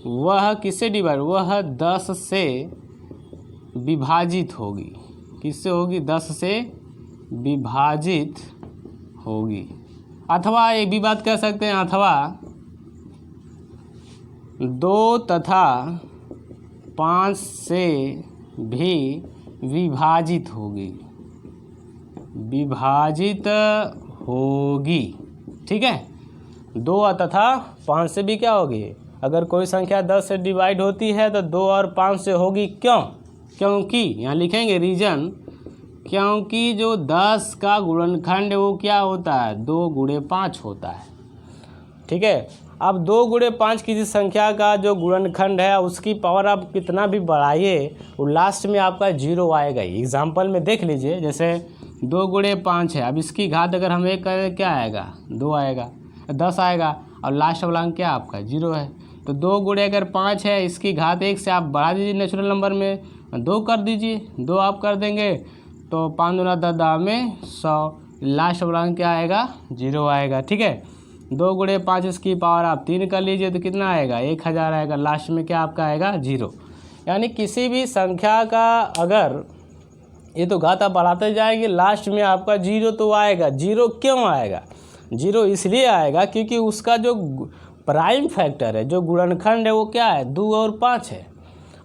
वह किससे डिवाइड, वह 10 से विभाजित होगी। किससे होगी, 10 से विभाजित होगी। अथवा एक भी बात कह सकते हैं, अथवा 2 तथा 5 से भी विभाजित होगी, ठीक है। 2 तथा 5 से भी क्या होगी, अगर कोई संख्या 10 से डिवाइड होती है तो 2 और 5 से होगी। क्यों, क्योंकि यहाँ लिखेंगे रीजन, क्योंकि जो 10 का गुणनखंड वो क्या होता है, 2 गुणे 5 होता है। ठीक है, अब 2 गुणे 5 किसी संख्या का जो गुणनखंड है उसकी पावर आप कितना भी बढ़ाइए वो लास्ट में आपका 0 आएगा ही। एग्जाम्पल में देख लीजिए, जैसे 2 गुणे 5 है, अब इसकी घात अगर हम 1 करें क्या आएगा, 2 आएगा, 10 आएगा, और लास्ट वाला अंक क्या आपका 0 है। तो 2 गुणे अगर 5 है, इसकी घात 1 से आप बढ़ा दीजिए, नेचुरल नंबर में 2 कर दीजिए, 2 आप कर देंगे तो 5 दूना 10 में 100, लास्ट वाला अंक क्या आएगा, 0 आएगा। ठीक है, 2 गुणे 5 इसकी पावर आप 3 कर लीजिए तो कितना आएगा, 1000 आएगा, लास्ट में क्या आपका आएगा 0। यानी किसी भी संख्या का अगर ये तो घात आप बढ़ाते जाएंगे, लास्ट में आपका 0 तो आएगा। 0 क्यों आएगा, 0 इसलिए आएगा क्योंकि उसका जो प्राइम फैक्टर है, जो गुणनखंड है वो क्या है, 2 और 5 है।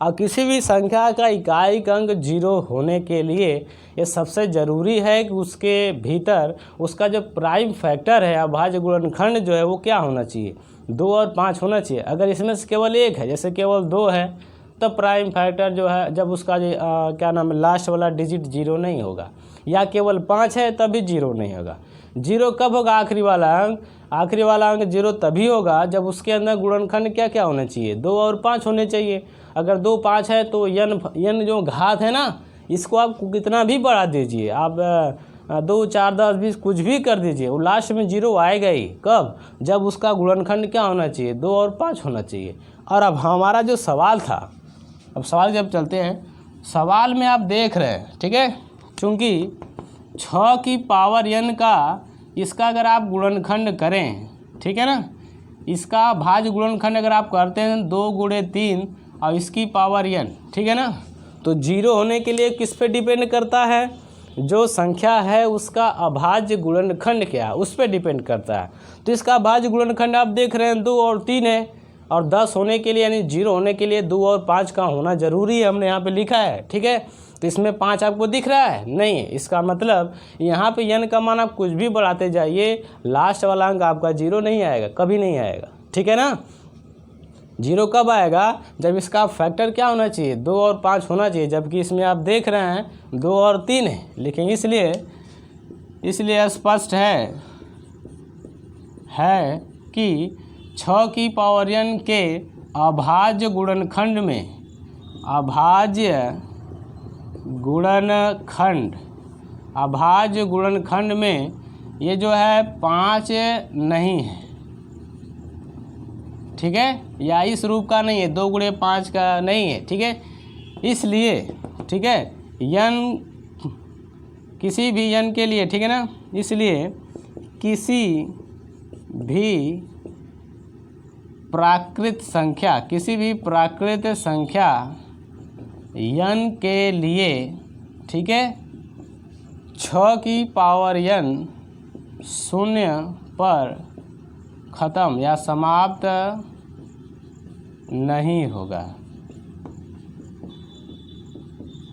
और किसी भी संख्या का इकाई अंक 0 होने के लिए ये सबसे ज़रूरी है कि उसके भीतर उसका जो प्राइम फैक्टर है, अभाज्य गुणनखंड जो है वो क्या होना चाहिए, 2 और 5 होना चाहिए। अगर इसमें से केवल 1 है, जैसे केवल 2 है, तब प्राइम फैक्टर जो है, जब उसका क्या नाम है, लास्ट वाला डिजिट 0 नहीं होगा, या केवल 5 है तभी 0 नहीं होगा। 0 कब होगा, आखिरी वाला अंक, आखिरी वाला अंक 0 तभी होगा जब उसके अंदर गुणनखंड क्या क्या होना चाहिए, 2 और 5 होने चाहिए। अगर 2 5 है तो यन जो घात है ना, इसको आप कितना भी बढ़ा दीजिए, आप 2 4 10 20 कुछ भी कर दीजिए, वो लास्ट में 0 आएगा ही। कब, जब उसका गुणनखंड क्या होना चाहिए, 2 और 5 होना चाहिए। और अब हमारा जो सवाल था, अब सवाल जब चलते हैं, सवाल में आप देख रहे हैं, ठीक है, चूँकि 6 की पावर n का इसका अगर आप गुणनखंड करें, ठीक है ना, इसका भाज्य गुणनखंड अगर आप करते हैं 2 गुणे 3 और इसकी पावर n, ठीक है ना, तो 0 होने के लिए किस पे डिपेंड करता है, जो संख्या है उसका अभाज्य गुणनखंड क्या है उस पर डिपेंड करता है। तो इसका अभाज्य गुणनखंड आप देख रहे हैं 2 और 3 है, और 10 होने के लिए यानी 0 होने के लिए 2 और 5 का होना ज़रूरी है, हमने यहाँ पे लिखा है। ठीक है, तो इसमें 5 आपको दिख रहा है नहीं, इसका मतलब यहाँ पे n का मान आप कुछ भी बढ़ाते जाइए, लास्ट वाला अंक आपका 0 नहीं आएगा, कभी नहीं आएगा। ठीक है ना, 0 कब आएगा, जब इसका फैक्टर क्या होना चाहिए, 2 और 5 होना चाहिए, जबकि इसमें आप देख रहे हैं 2 और 3 है। लेकिन इसलिए स्पष्ट है कि 6 की पावर n के अभाज्य गुणनखंड में ये जो है 5 नहीं है, ठीक है, या इस रूप का नहीं है, 2 गुणे 5 का नहीं है। ठीक है, इसलिए, ठीक है, n किसी भी n के लिए, ठीक है ना, इसलिए किसी भी प्राकृत संख्या, किसी भी प्राकृत संख्या n के लिए, ठीक है, 6 की पावर n 0 पर ख़त्म या समाप्त नहीं होगा।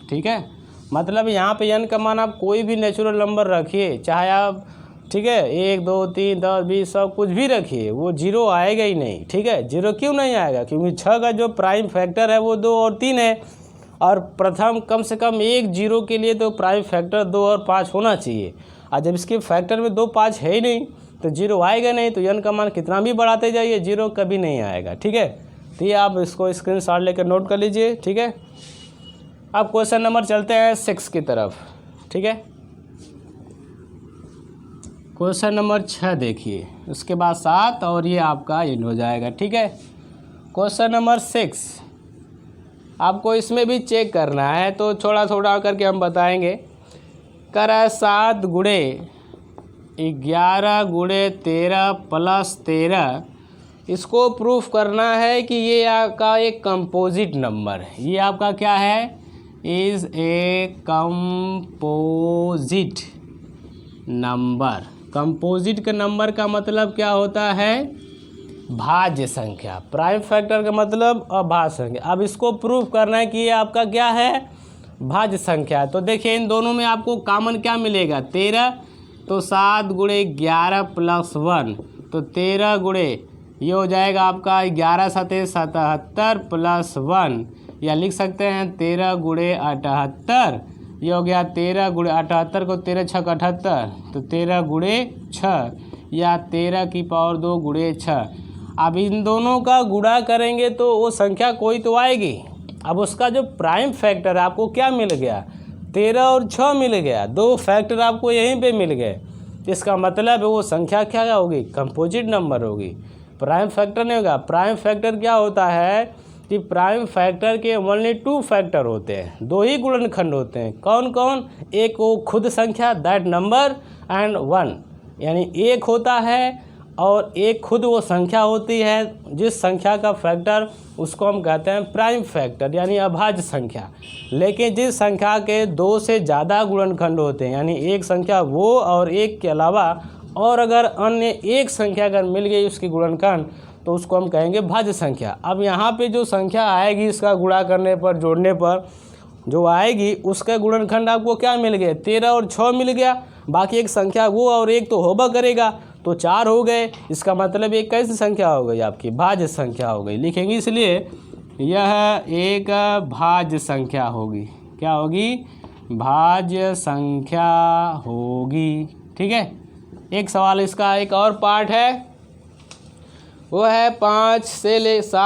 ठीक है, मतलब यहाँ पे n का मान आप कोई भी नेचुरल नंबर रखिए, चाहे आप, ठीक है, 1 2 3 10 20 सब कुछ भी रखिए, वो जीरो आएगा ही नहीं। ठीक है, जीरो क्यों नहीं आएगा? क्योंकि 6 का जो प्राइम फैक्टर है वो 2 और 3 है, और प्रथम कम से कम एक जीरो के लिए तो प्राइम फैक्टर 2 और 5 होना चाहिए। और जब इसके फैक्टर में 2 5 है ही नहीं तो जीरो आएगा नहीं, तो n का मान कितना भी बढ़ाते जाइए जीरो कभी नहीं आएगा। ठीक है, तो ये आप इसको स्क्रीनशॉट लेकर नोट कर लीजिए। ठीक है, अब क्वेश्चन नंबर चलते हैं 6 की तरफ। ठीक है, क्वेश्चन नंबर 6 देखिए, उसके बाद 7 और ये आपका इन हो जाएगा। ठीक है, क्वेश्चन नंबर 6 आपको इसमें भी चेक करना है, तो थोड़ा थोड़ा करके हम बताएंगे। कर 7 गुणे 11 गुणे 13 प्लस 13, इसको प्रूफ करना है कि ये आपका एक कंपोजिट नंबर है। ये आपका क्या है? Is a composite number. Composite का नंबर का मतलब क्या होता है? भाज्य संख्या। प्राइम फैक्टर का मतलब अभाज्य संख्या। अब इसको प्रूफ करना है कि ये आपका क्या है? भाज्य संख्या है। तो देखिए इन दोनों में आपको कॉमन क्या मिलेगा? 13, तो 7 गुणे 11 प्लस 1, तो 13 गुणे ये हो जाएगा आपका 11 7 77 प्लस 1, या लिख सकते हैं 13 गुणे 78। ये हो गया 13 गुणे 78 को 13 6 78, तो 13 गुणे 6 या 13 की पावर 2 गुणे 6। अब इन दोनों का गुणा करेंगे तो वो संख्या कोई तो आएगी। अब उसका जो प्राइम फैक्टर है आपको क्या मिल गया? 13 और 6 मिल गया, 2 फैक्टर आपको यहीं पे मिल गए। इसका मतलब है वो संख्या क्या होगी? कंपोजिट नंबर होगी, प्राइम फैक्टर नहीं होगा। प्राइम फैक्टर क्या होता है कि प्राइम फैक्टर के ओनली 2 फैक्टर होते हैं, 2 ही गुणनखंड होते हैं। कौन कौन? एक वो खुद संख्या दैट नंबर एंड 1, यानी एक होता है और एक खुद वो संख्या होती है जिस संख्या का फैक्टर उसको हम कहते हैं प्राइम फैक्टर यानी अभाज्य संख्या। लेकिन जिस संख्या के 2 से ज़्यादा गुणनखंड होते हैं, यानी एक संख्या वो और एक के अलावा और अगर अन्य एक संख्या अगर मिल गई उसकी गुणनखंड, तो उसको हम कहेंगे भाज्य संख्या। अब यहाँ पे जो संख्या आएगी इसका गुणा करने पर, जोड़ने पर जो आएगी उसका गुणनखंड आपको क्या मिल गया? 13 और 6 मिल गया। बाकी एक संख्या वो और एक तो होगा करेगा, तो 4 हो गए। इसका मतलब एक कैसी संख्या हो गई? आपकी भाज्य संख्या हो गई। लिखेंगे इसलिए यह एक भाज्य संख्या होगी। क्या होगी? भाज्य संख्या होगी। ठीक है, एक सवाल इसका एक और पार्ट है, वो है 7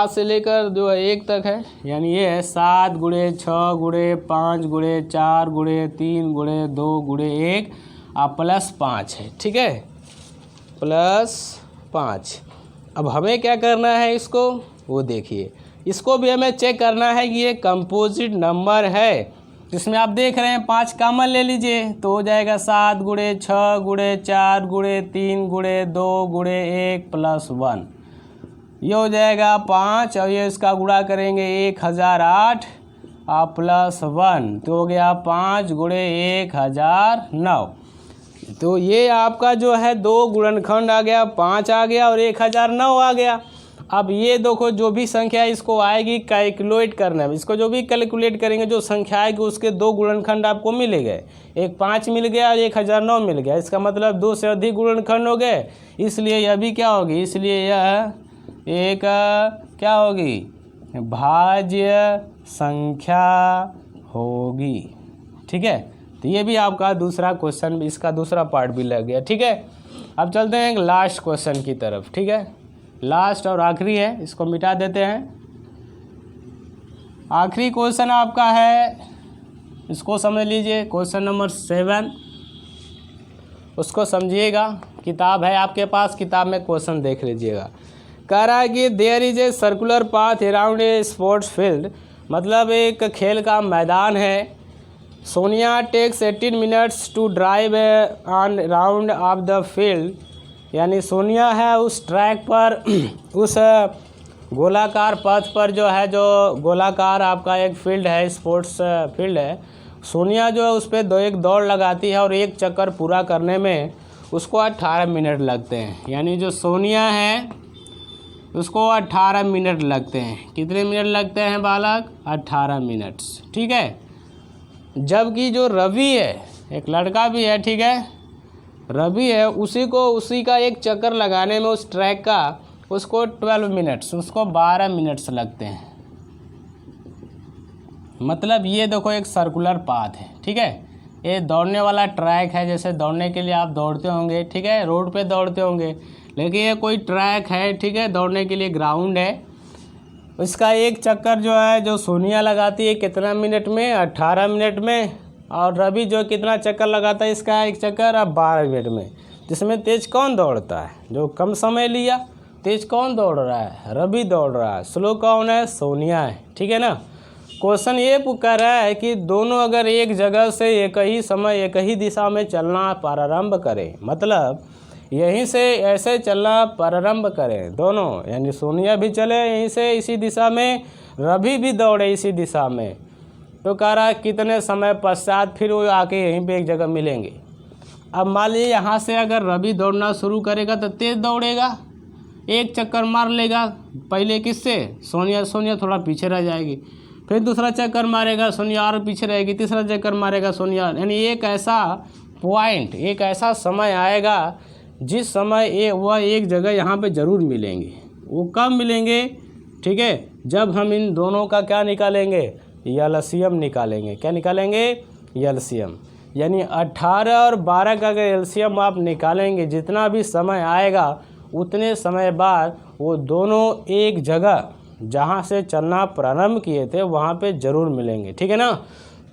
से लेकर जो है 1 तक है। यानी ये है 7 गुणे 6 गुणे 5 गुणे 4 गुणे 3 गुणे 2 गुणे 1 प्लस 5 है। ठीक है, प्लस 5। अब हमें क्या करना है इसको? वो देखिए, इसको भी हमें चेक करना है कि ये कंपोजिट नंबर है, जिसमें आप देख रहे हैं 5 कॉमन ले लीजिए तो हो जाएगा 7 गुणे 6 गुणे 4 गुणे 3 गुणे 2 गुणे 1 प्लस 1। ये हो जाएगा 5 और ये इसका गुणा करेंगे 1008 प्लस 1, तो हो गया 5 गुणे 1009। तो ये आपका जो है 2 गुणनखंड आ गया, 5 आ गया और 1009 आ गया। अब ये देखो जो भी संख्या इसको आएगी कैलकुलेट करना है। इसको जो भी कैलकुलेट करेंगे जो संख्या आएगी उसके 2 गुणनखंड आपको मिले गए, एक 5 मिल गया और 1009 मिल गया। इसका मतलब 2 से अधिक गुणनखंड हो गए, इसलिए यह भी क्या होगी? इसलिए यह एक क्या होगी? भाज्य संख्या होगी। ठीक है, तो ये भी आपका दूसरा क्वेश्चन, इसका दूसरा पार्ट भी लग गया। ठीक है, अब चलते हैं लास्ट क्वेश्चन की तरफ। ठीक है, लास्ट और आखिरी है, इसको मिटा देते हैं। आखिरी क्वेश्चन आपका है, इसको समझ लीजिए, क्वेश्चन नंबर 7। उसको समझिएगा, किताब है आपके पास, किताब में क्वेश्चन देख लीजिएगा। कह रहा है कि there is a circular path around a sports field, मतलब एक खेल का मैदान है। Sonia takes 18 minutes to drive on round of the field, यानी सोनिया है उस ट्रैक पर, उस गोलाकार पथ पर जो है, जो गोलाकार आपका एक फील्ड है, स्पोर्ट्स फील्ड है, सोनिया जो है उस पर एक दौड़ लगाती है और एक चक्कर पूरा करने में उसको 18 मिनट लगते हैं। यानी जो सोनिया है उसको 18 मिनट लगते हैं। कितने मिनट लगते हैं बालक? 18 मिनट्स, ठीक है। जबकि जो रवि है, एक लड़का भी है, ठीक है, रवि है, उसी का एक चक्कर लगाने में उस ट्रैक का उसको 12 मिनट्स, उसको 12 मिनट्स लगते हैं। मतलब ये देखो एक सर्कुलर पाथ है, ठीक है, ये दौड़ने वाला ट्रैक है। जैसे दौड़ने के लिए आप दौड़ते होंगे, ठीक है, रोड पे दौड़ते होंगे, लेकिन ये कोई ट्रैक है, ठीक है, दौड़ने के लिए ग्राउंड है। इसका एक चक्कर जो है, जो सोनिया लगाती है कितना मिनट में? 18 मिनट में। और रवि जो कितना चक्कर लगाता है इसका एक चक्कर? अब 12 मिनट में। जिसमें तेज कौन दौड़ता है? जो कम समय लिया। तेज कौन दौड़ रहा है? रवि दौड़ रहा है। स्लो कौन है? सोनिया है, ठीक है ना। क्वेश्चन ये कह रहा है कि दोनों अगर एक जगह से एक ही समय एक ही दिशा में चलना प्रारंभ करें, मतलब यहीं से ऐसे चलना प्रारंभ करें दोनों, यानी सोनिया भी चले यहीं से इसी दिशा में, रवि भी दौड़े इसी दिशा में, तो कह रहा है कितने समय पश्चात फिर वो आके यहीं पे एक जगह मिलेंगे। अब मान लीजिए यहाँ से अगर रवि दौड़ना शुरू करेगा तो तेज़ दौड़ेगा, एक चक्कर मार लेगा पहले किससे? सोनिया। सोनिया थोड़ा पीछे रह जाएगी, फिर दूसरा चक्कर मारेगा, सोनिया और पीछे रहेगी, तीसरा चक्कर मारेगा, सोनिया। यानी एक ऐसा पॉइंट, एक ऐसा समय आएगा जिस समय वह एक जगह यहाँ पे ज़रूर मिलेंगे। वो कब मिलेंगे? ठीक है, जब हम इन दोनों का क्या निकालेंगे? एलसीएम निकालेंगे। क्या निकालेंगे? एलसीएम। यानी 18 और 12 का अगर एलसीएम आप निकालेंगे, जितना भी समय आएगा उतने समय बाद वो दोनों एक जगह जहाँ से चलना प्रारंभ किए थे वहाँ पे ज़रूर मिलेंगे, ठीक है ना।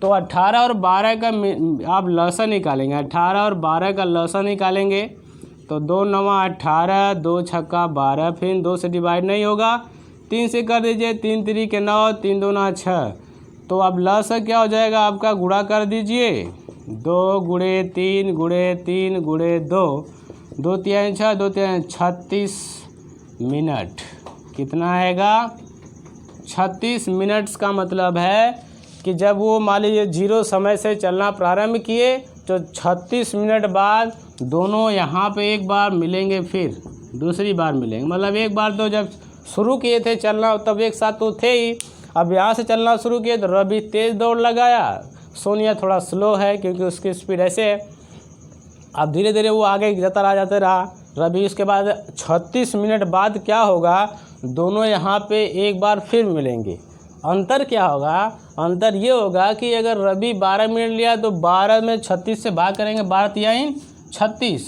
तो 18 और 12 का आप लसा निकालेंगे, 18 और 12 का लसा निकालेंगे तो 2 9 18, 2 छक्का 12, फिर 2 से डिवाइड नहीं होगा, 3 से कर दीजिए, 3 3 के 9, 3 2 9 6। तो अब लसा क्या हो जाएगा आपका? गुणा कर दीजिए, 2 गुणे 3 गुणे 3 गुणे 2, 2 3 6, 2 3 36 मिनट। कितना आएगा? 36 मिनट्स का मतलब है कि जब वो मान लीजिए 0 समय से चलना प्रारंभ किए तो 36 मिनट बाद दोनों यहाँ पे एक बार मिलेंगे, फिर दूसरी बार मिलेंगे। मतलब एक बार तो जब शुरू किए थे चलना तब एक साथ तो थे ही, अब यहाँ से चलना शुरू किए तो रवि तेज़ दौड़ लगाया, सोनिया थोड़ा स्लो है क्योंकि उसकी स्पीड ऐसे है। अब धीरे धीरे वो आगे जाते रहा रवि। उसके बाद 36 मिनट बाद क्या होगा? दोनों यहाँ पे एक बार फिर मिलेंगे। अंतर क्या होगा? अंतर ये होगा कि अगर रवि 12 मिनट लिया तो 12 में 36 से भाग करेंगे, 12 तिहाई 36,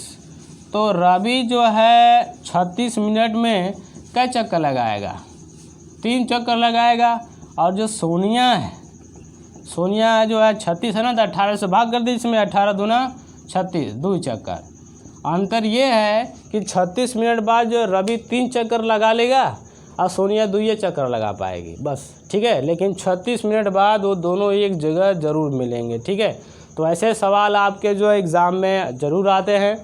तो रवि जो है 36 मिनट में क्या चक्कर लगाएगा? 3 चक्कर लगाएगा। और जो सोनिया है, सोनिया जो है 36 है ना, तो 18 से भाग कर दी, इसमें 18 दूना 36, 2 चक्कर। अंतर ये है कि 36 मिनट बाद जो रवि 3 चक्कर लगा लेगा और सोनिया 2 चक्कर लगा पाएगी बस, ठीक है। लेकिन 36 मिनट बाद वो दोनों एक जगह ज़रूर मिलेंगे, ठीक है। तो ऐसे सवाल आपके जो एग्ज़ाम में ज़रूर आते हैं।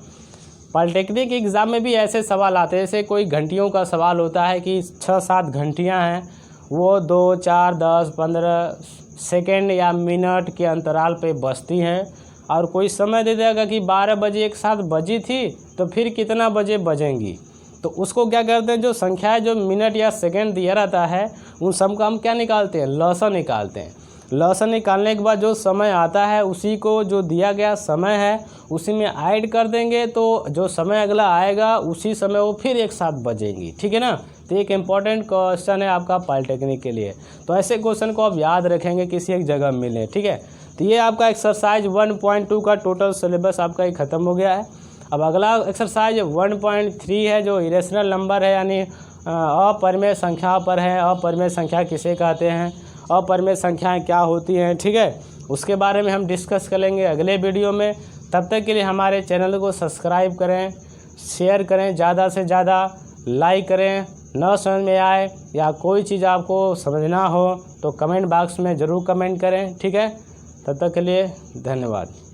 पॉलिटेक्निक एग्ज़ाम में भी ऐसे सवाल आते हैं, जैसे कोई घंटियों का सवाल होता है कि 6-7 घंटियाँ हैं, वो 2 4 10 15 सेकेंड या मिनट के अंतराल पे बजती हैं, और कोई समय दे देगा कि 12 बजे एक साथ बजी थी तो फिर कितना बजे बजेंगी। तो उसको क्या करते हैं, जो संख्या जो मिनट या सेकंड दिया रहता है उन सब का हम क्या निकालते हैं? लसा निकालते हैं। लसा निकालने के बाद जो समय आता है उसी को जो दिया गया समय है उसी में ऐड कर देंगे, तो जो समय अगला आएगा उसी समय वो फिर एक साथ बजेंगी, ठीक है ना। तो एक इम्पॉर्टेंट क्वेश्चन है आपका पॉलिटेक्निक के लिए। तो ऐसे क्वेश्चन को आप याद रखेंगे, किसी एक जगह मिले, ठीक है। तो ये आपका एक्सरसाइज 1.2 का टोटल सिलेबस आपका ही ख़त्म हो गया है। अब अगला एक्सरसाइज 1.3 है जो इरेशनल नंबर है, यानी अपरिमेय संख्या पर है। अपरिमेय संख्या किसे कहते हैं, अपरिमेय संख्याएं क्या होती हैं, ठीक है, उसके बारे में हम डिस्कस करेंगे अगले वीडियो में। तब तक के लिए हमारे चैनल को सब्सक्राइब करें, शेयर करें, ज़्यादा से ज़्यादा लाइक करें। न समझ में आए या कोई चीज़ आपको समझना हो तो कमेंट बॉक्स में ज़रूर कमेंट करें, ठीक है। तब तक के लिए धन्यवाद।